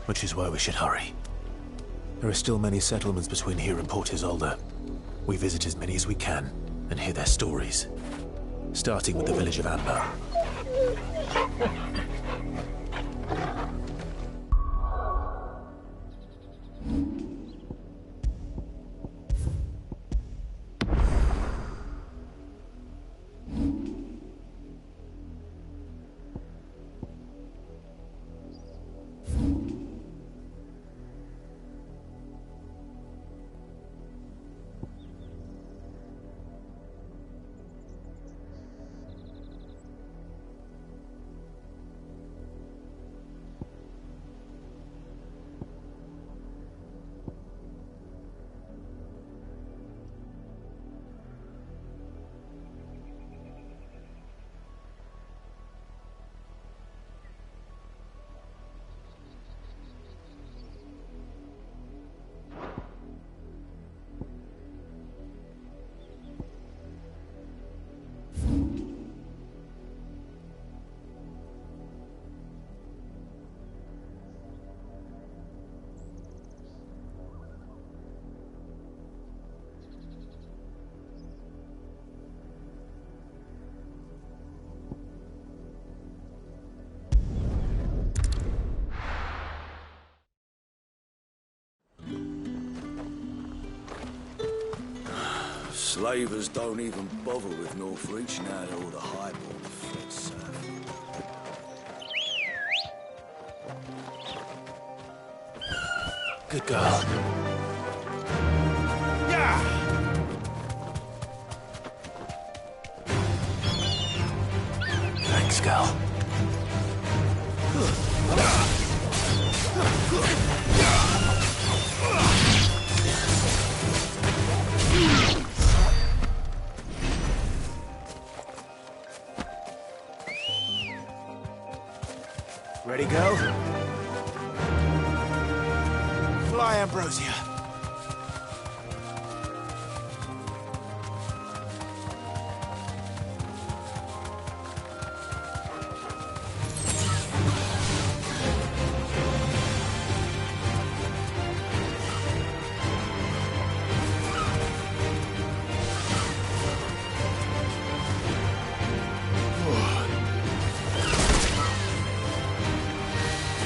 Which is why we should hurry. There are still many settlements between here and Port Isolde. We visit as many as we can and hear their stories. Starting with the village of Amber. Slavers don't even bother with Northreach now that all the highborn fled south. Good girl. Thanks, girl. Ready, girl? Fly, Ambrosia.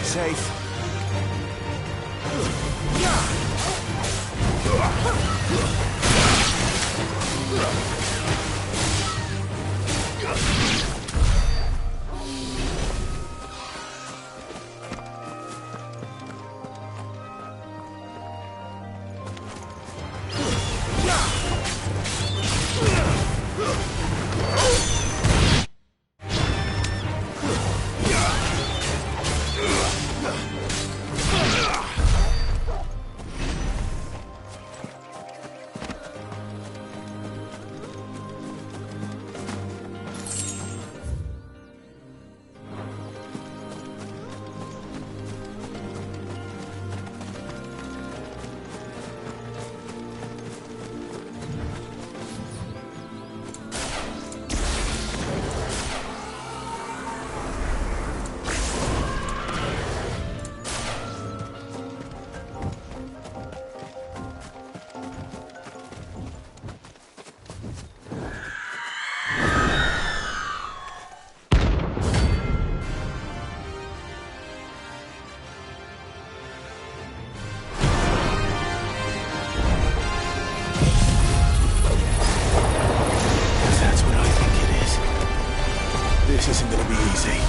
Safe. This isn't gonna be easy.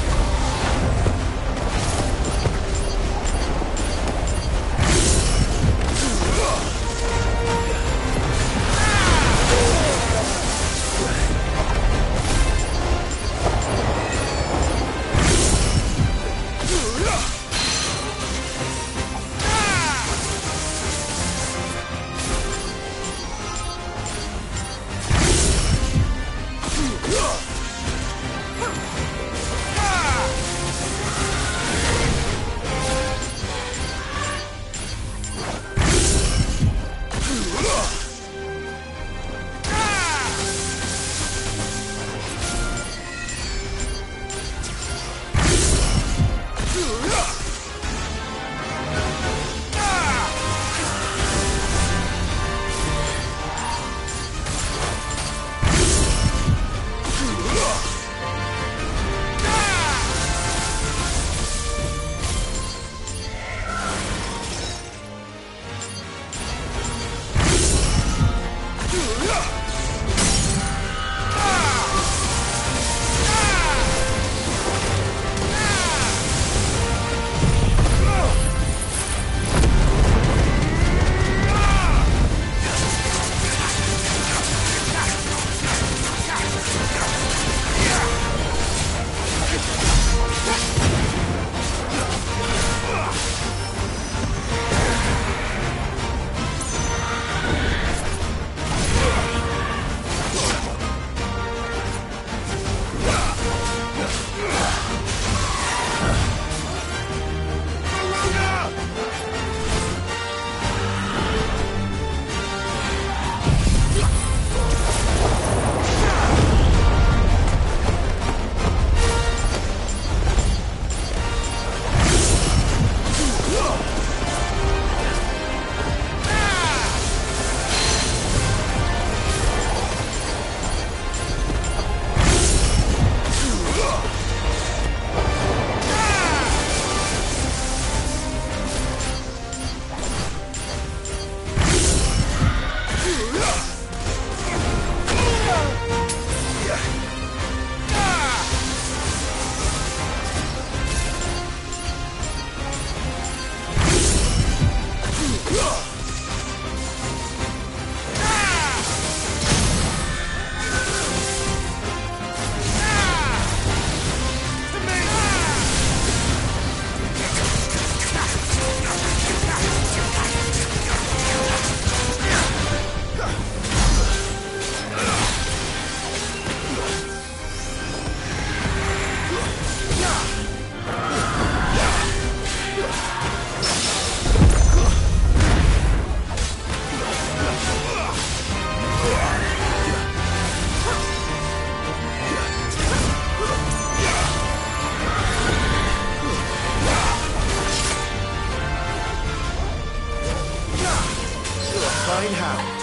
Find how.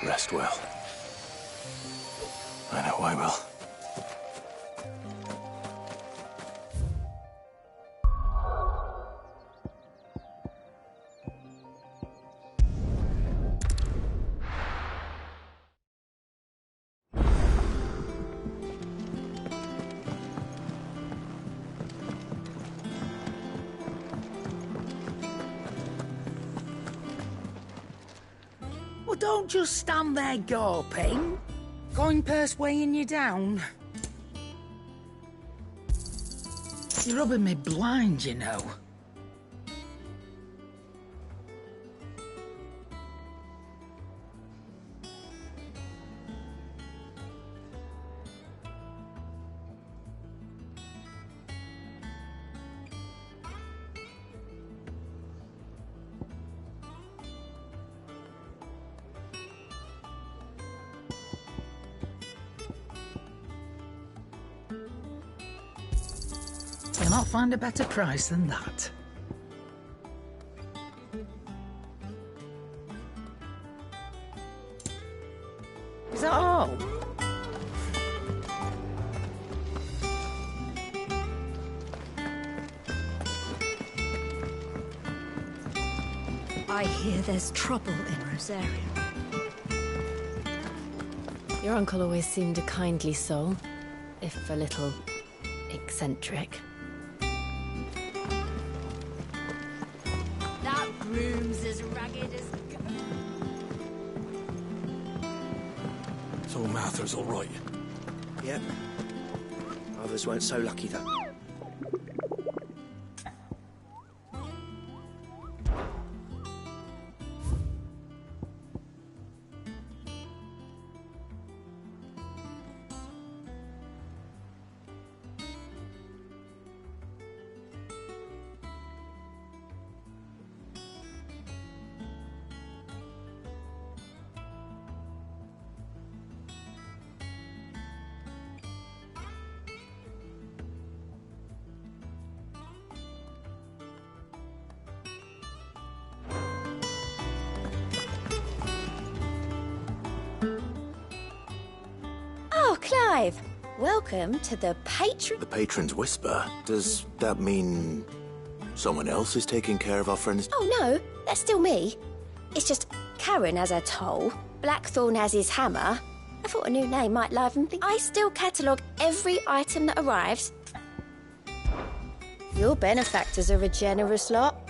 Rest well. I know I will. Well, don't just stand there gawping. Going purse weighing you down. You're rubbing me blind, you know. You'll not find a better price than that. Is that all? I hear there's trouble in Rosaria. Your uncle always seemed a kindly soul, if a little eccentric. That room's as ragged as... So Martha's all right. Yep. Others weren't so lucky, though. Oh, Clive! Welcome to the patron... The Patron's Whisper? Does that mean someone else is taking care of our friends? Oh, no, that's still me. It's just Karen has her toll, Blackthorn has his hammer. I thought a new name might liven things. I still catalogue every item that arrives. Your benefactors are a generous lot.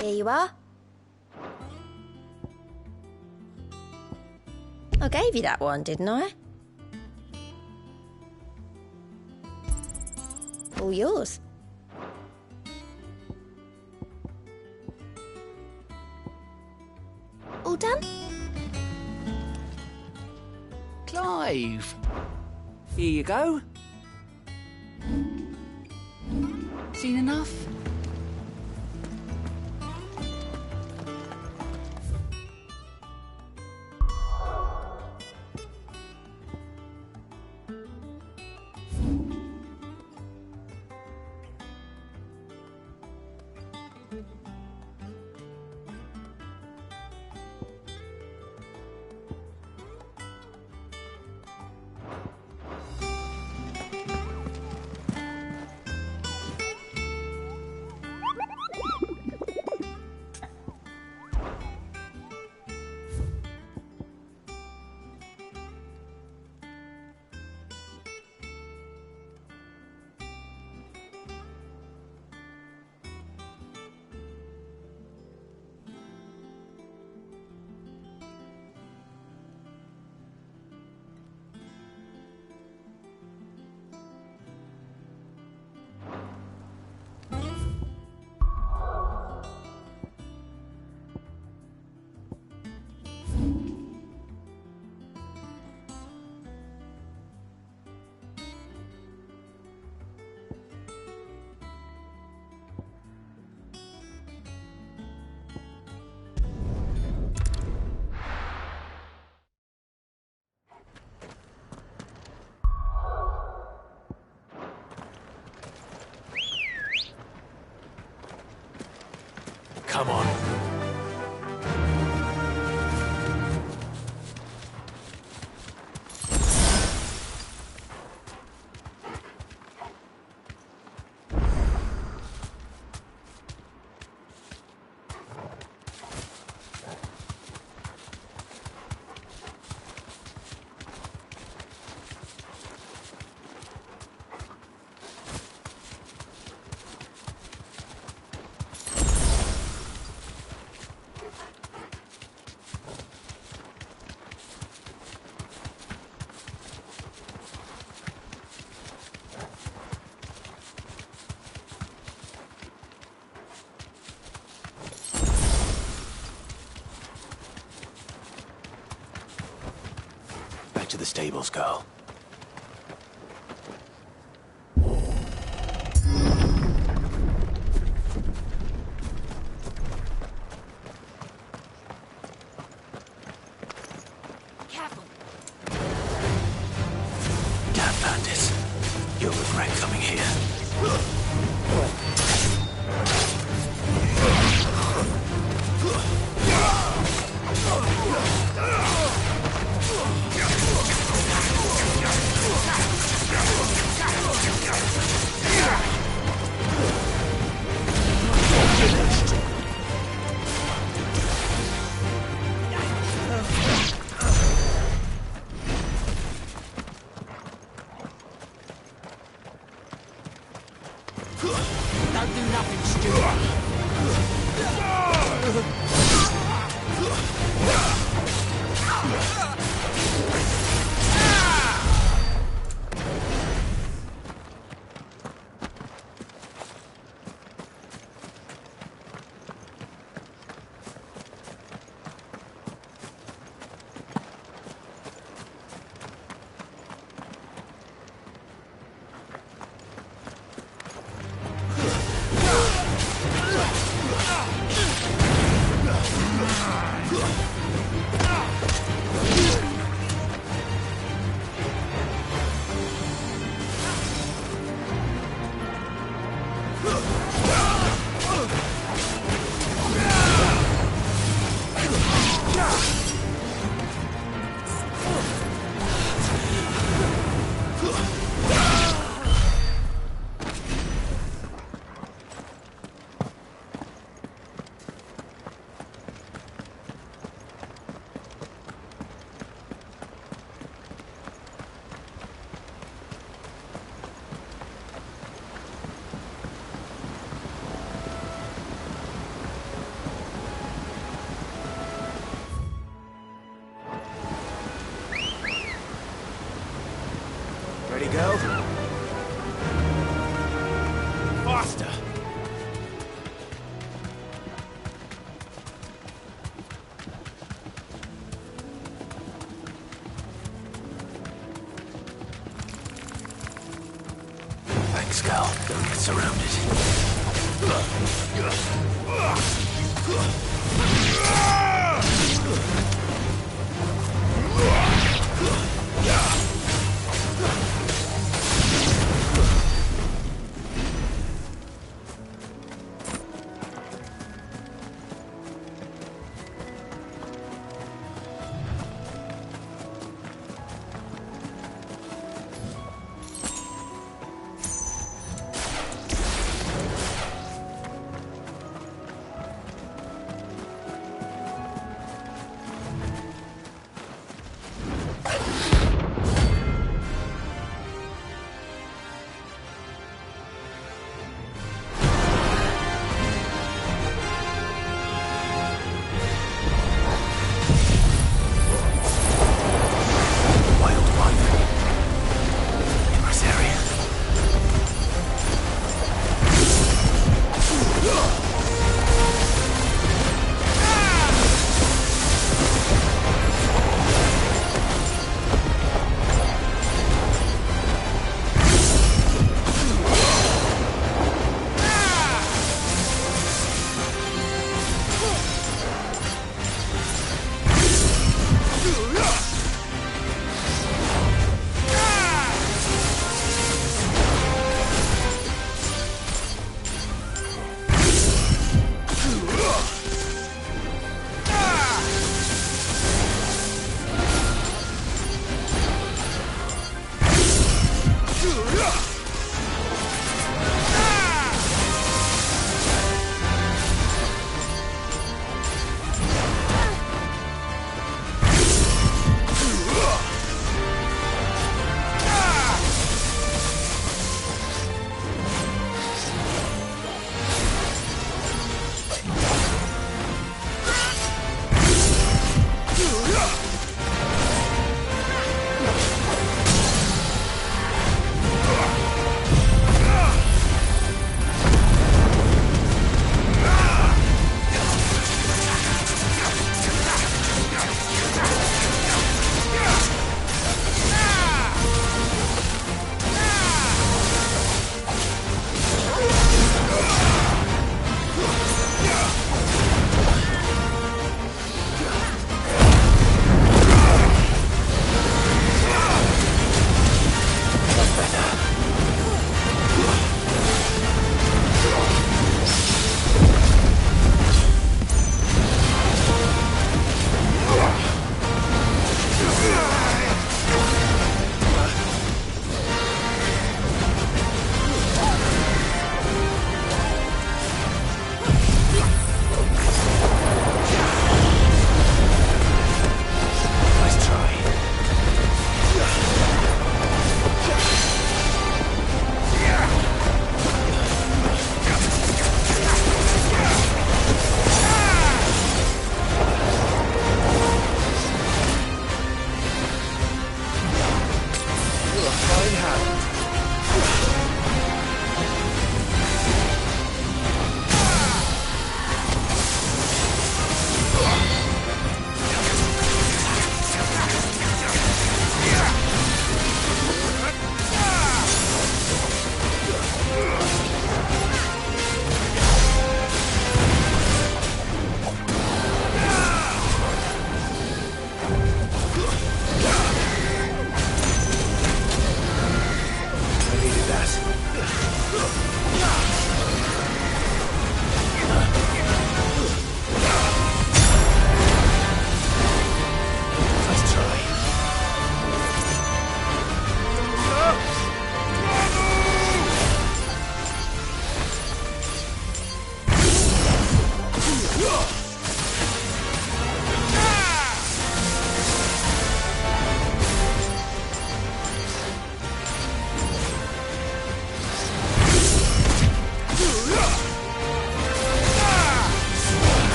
Here you are. I gave you that one, didn't I? All yours. All done? Clive! Here you go. Seen enough? Come on. To the stables, girl. Careful. Damn bandits. You'll regret coming here. Don't do nothing stupid. Ready, go? Faster! Thanks, Cal. Don't get surrounded.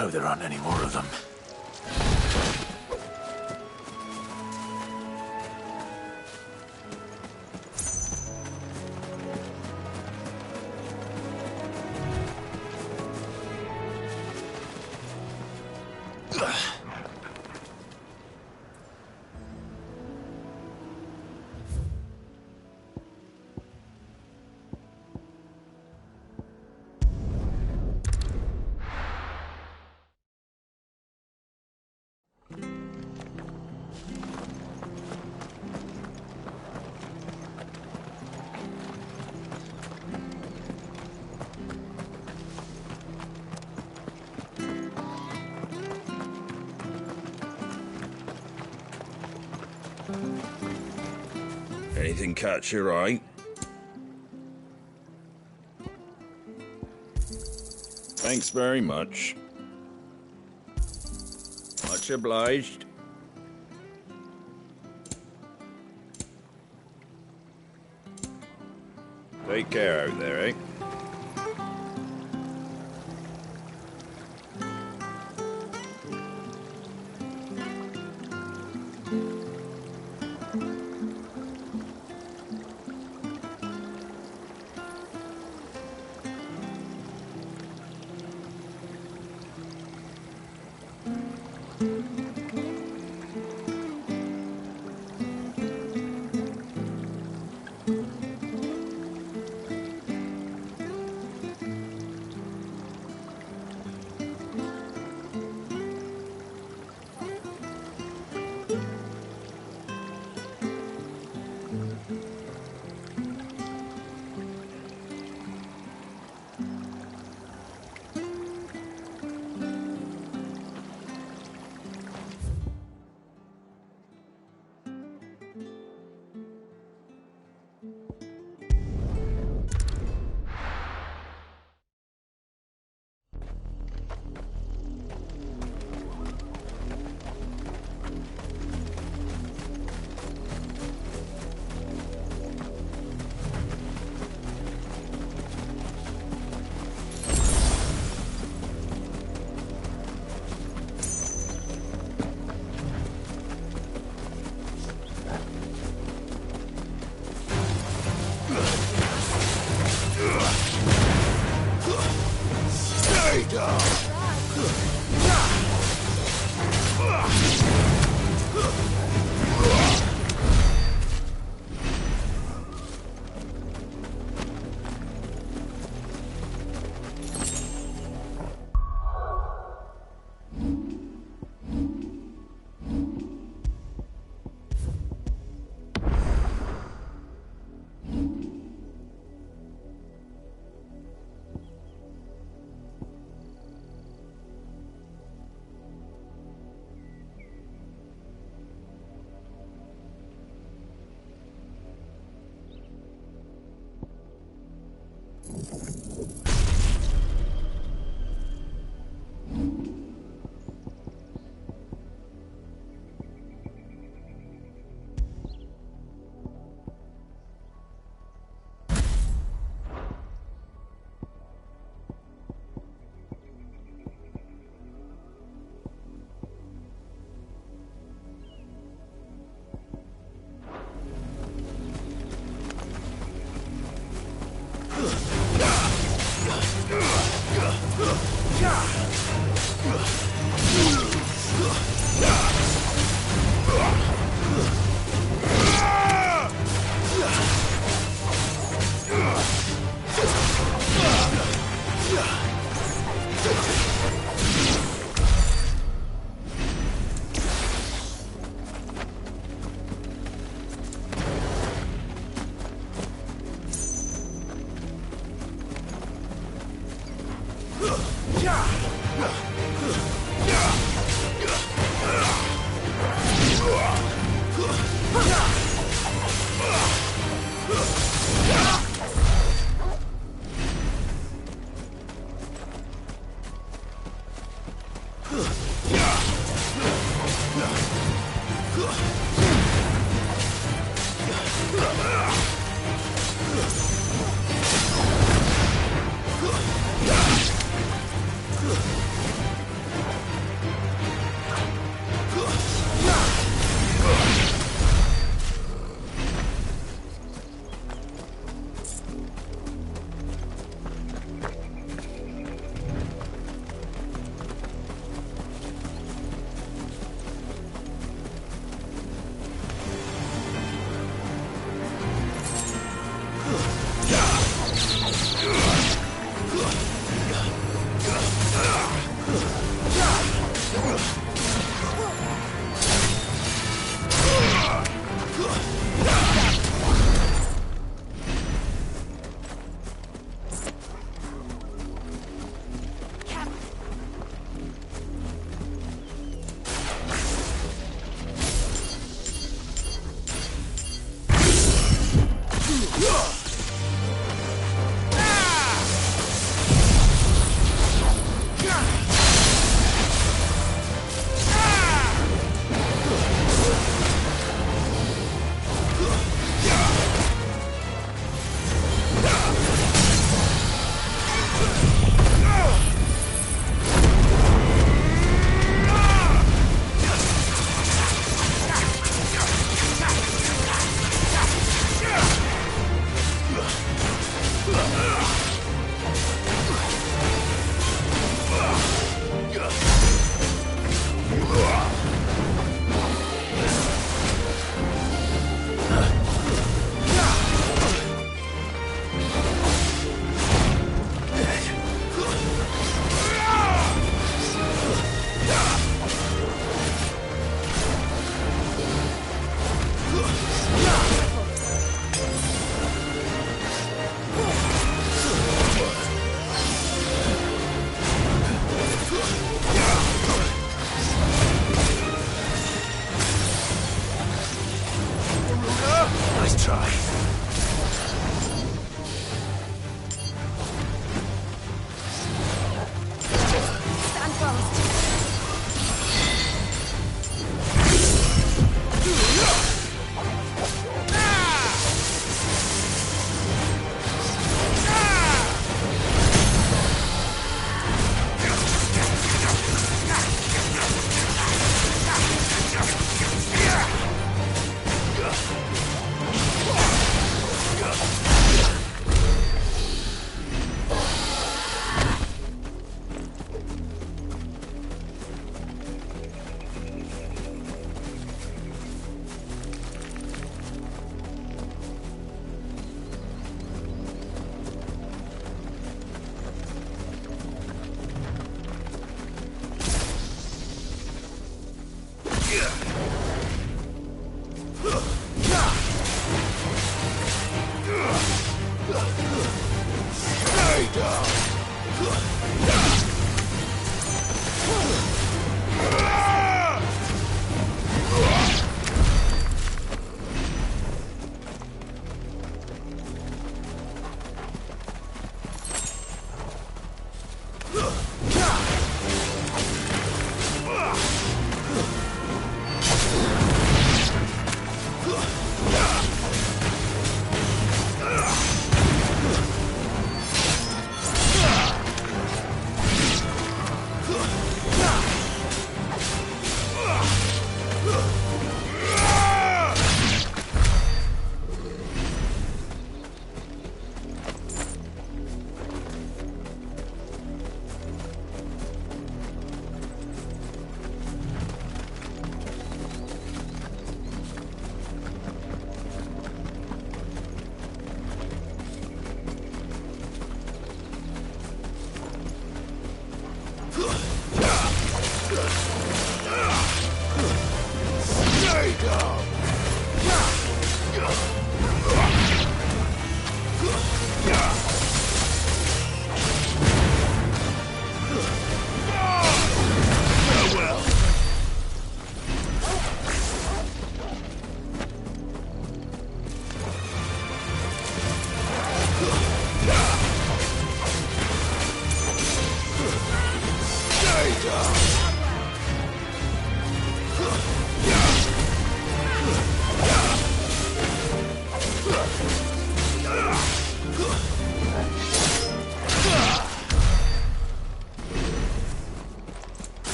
Hope there aren't any more of them. Anything catch your eye? Thanks very much. Much obliged. Take care out there, eh?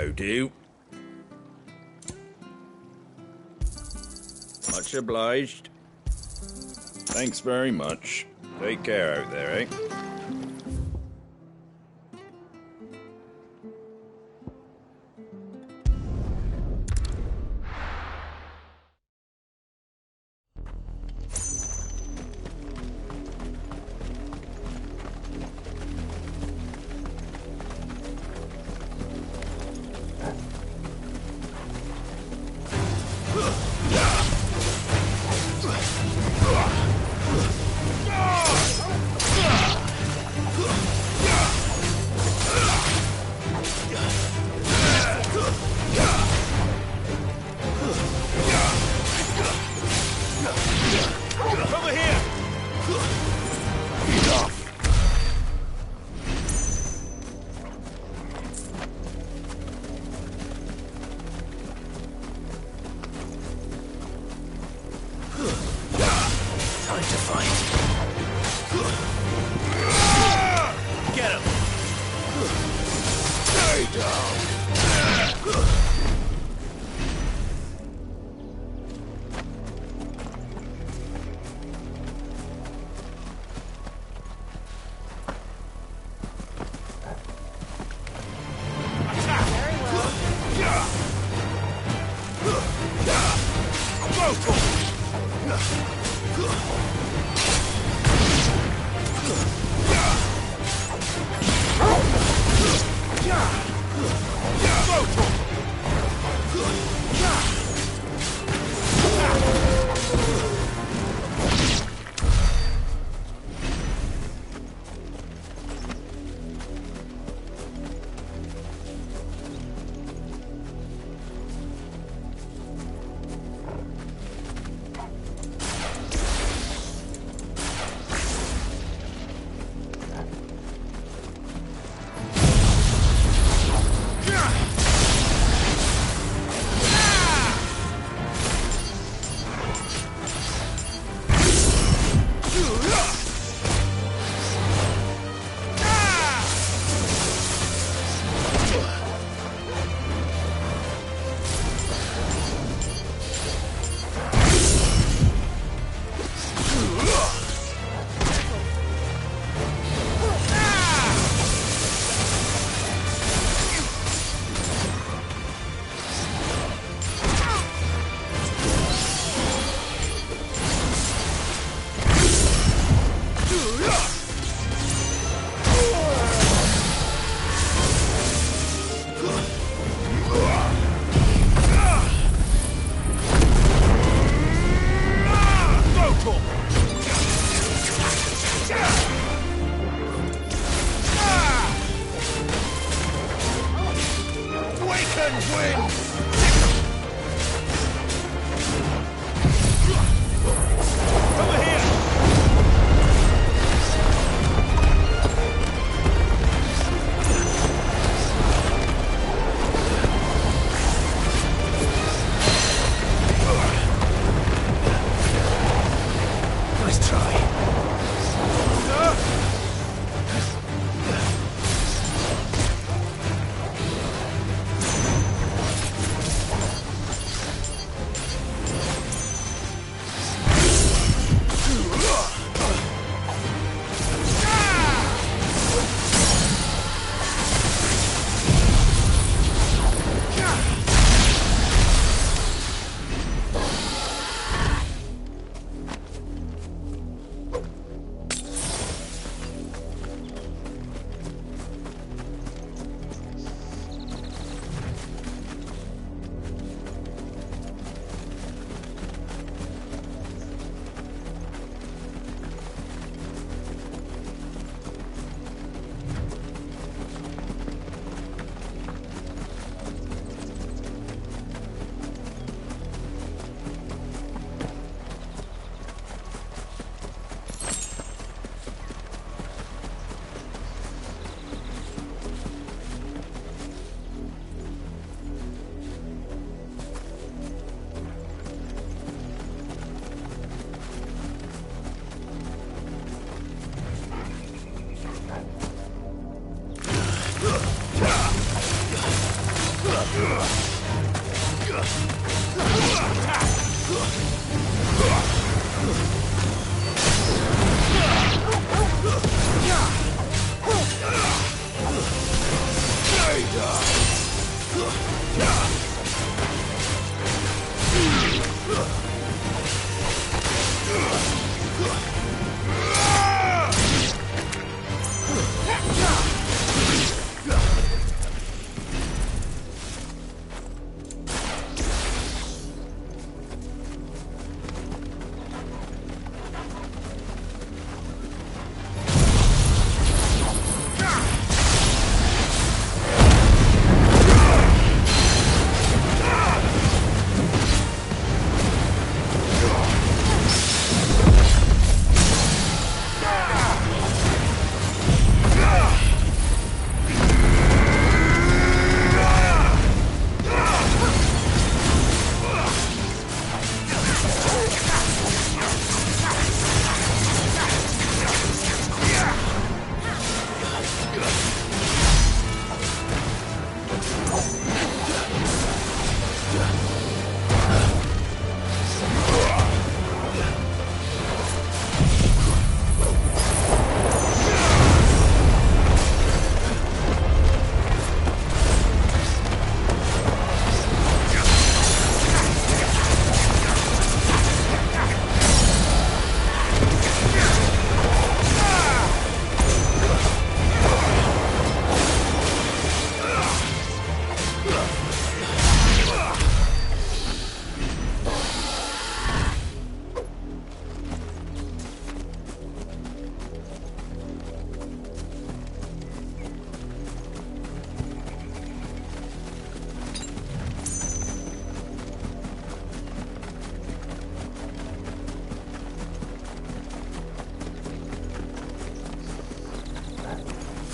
that'll do. Much obliged. Thanks very much. Take care out there, eh?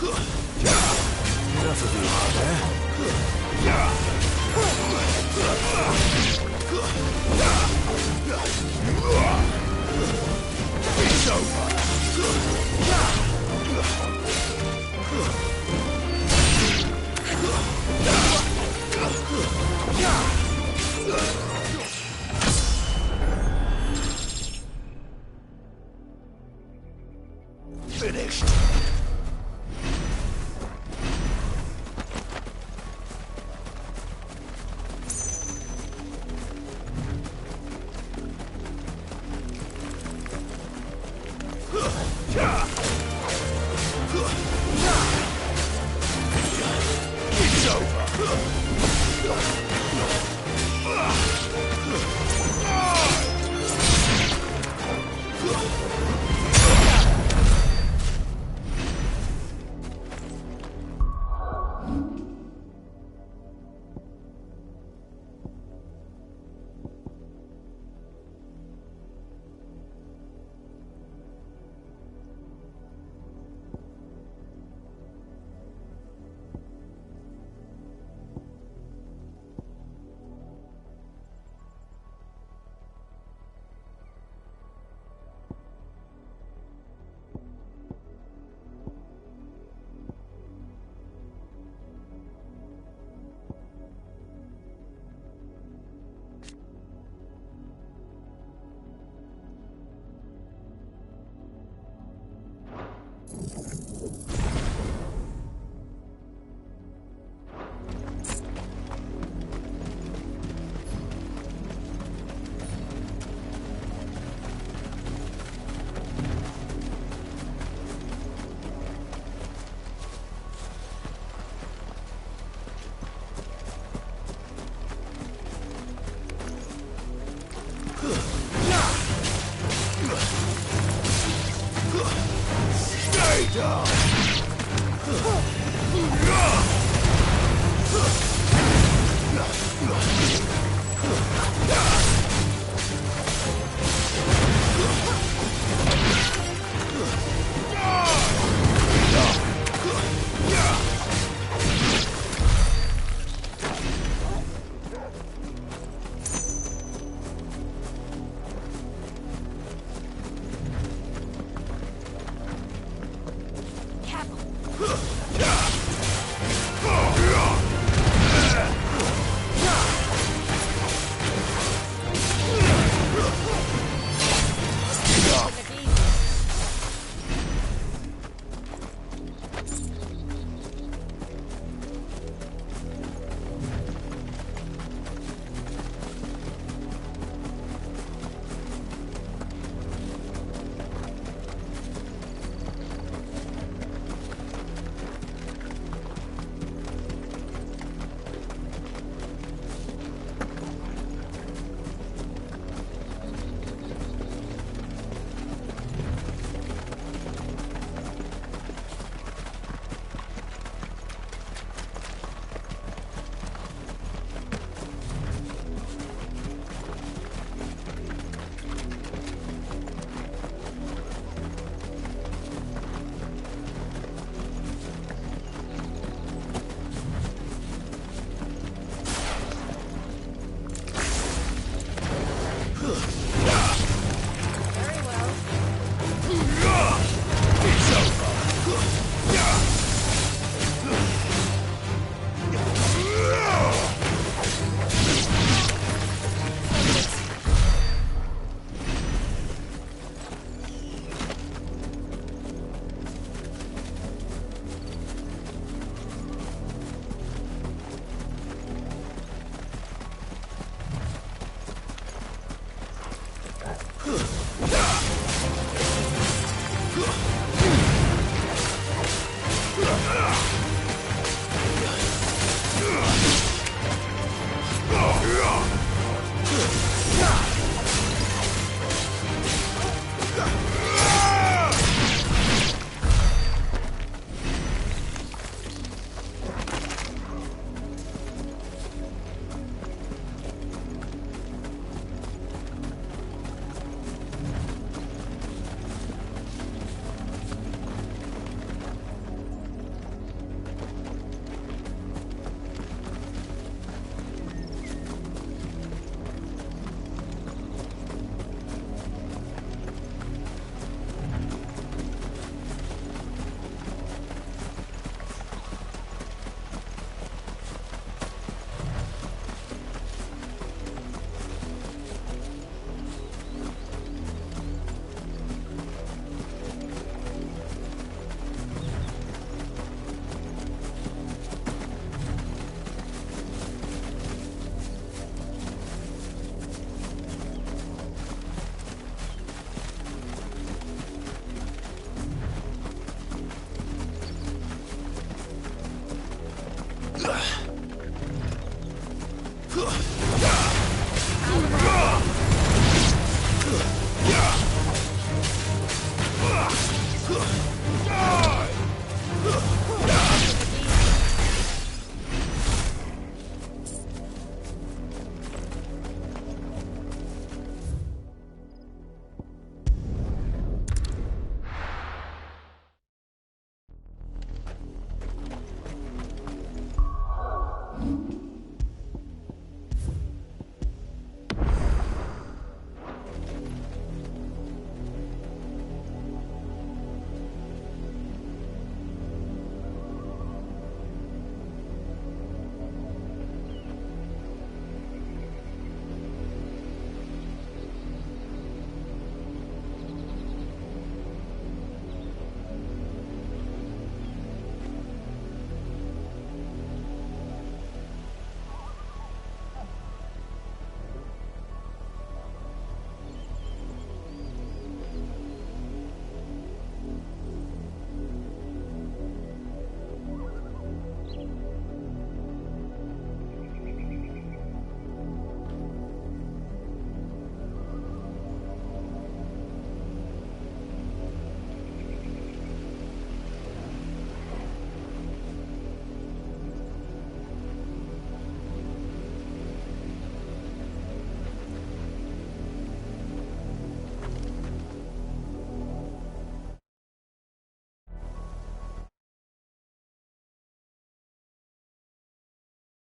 Enough of you out there. It's over. Finished. It's over. Stay down!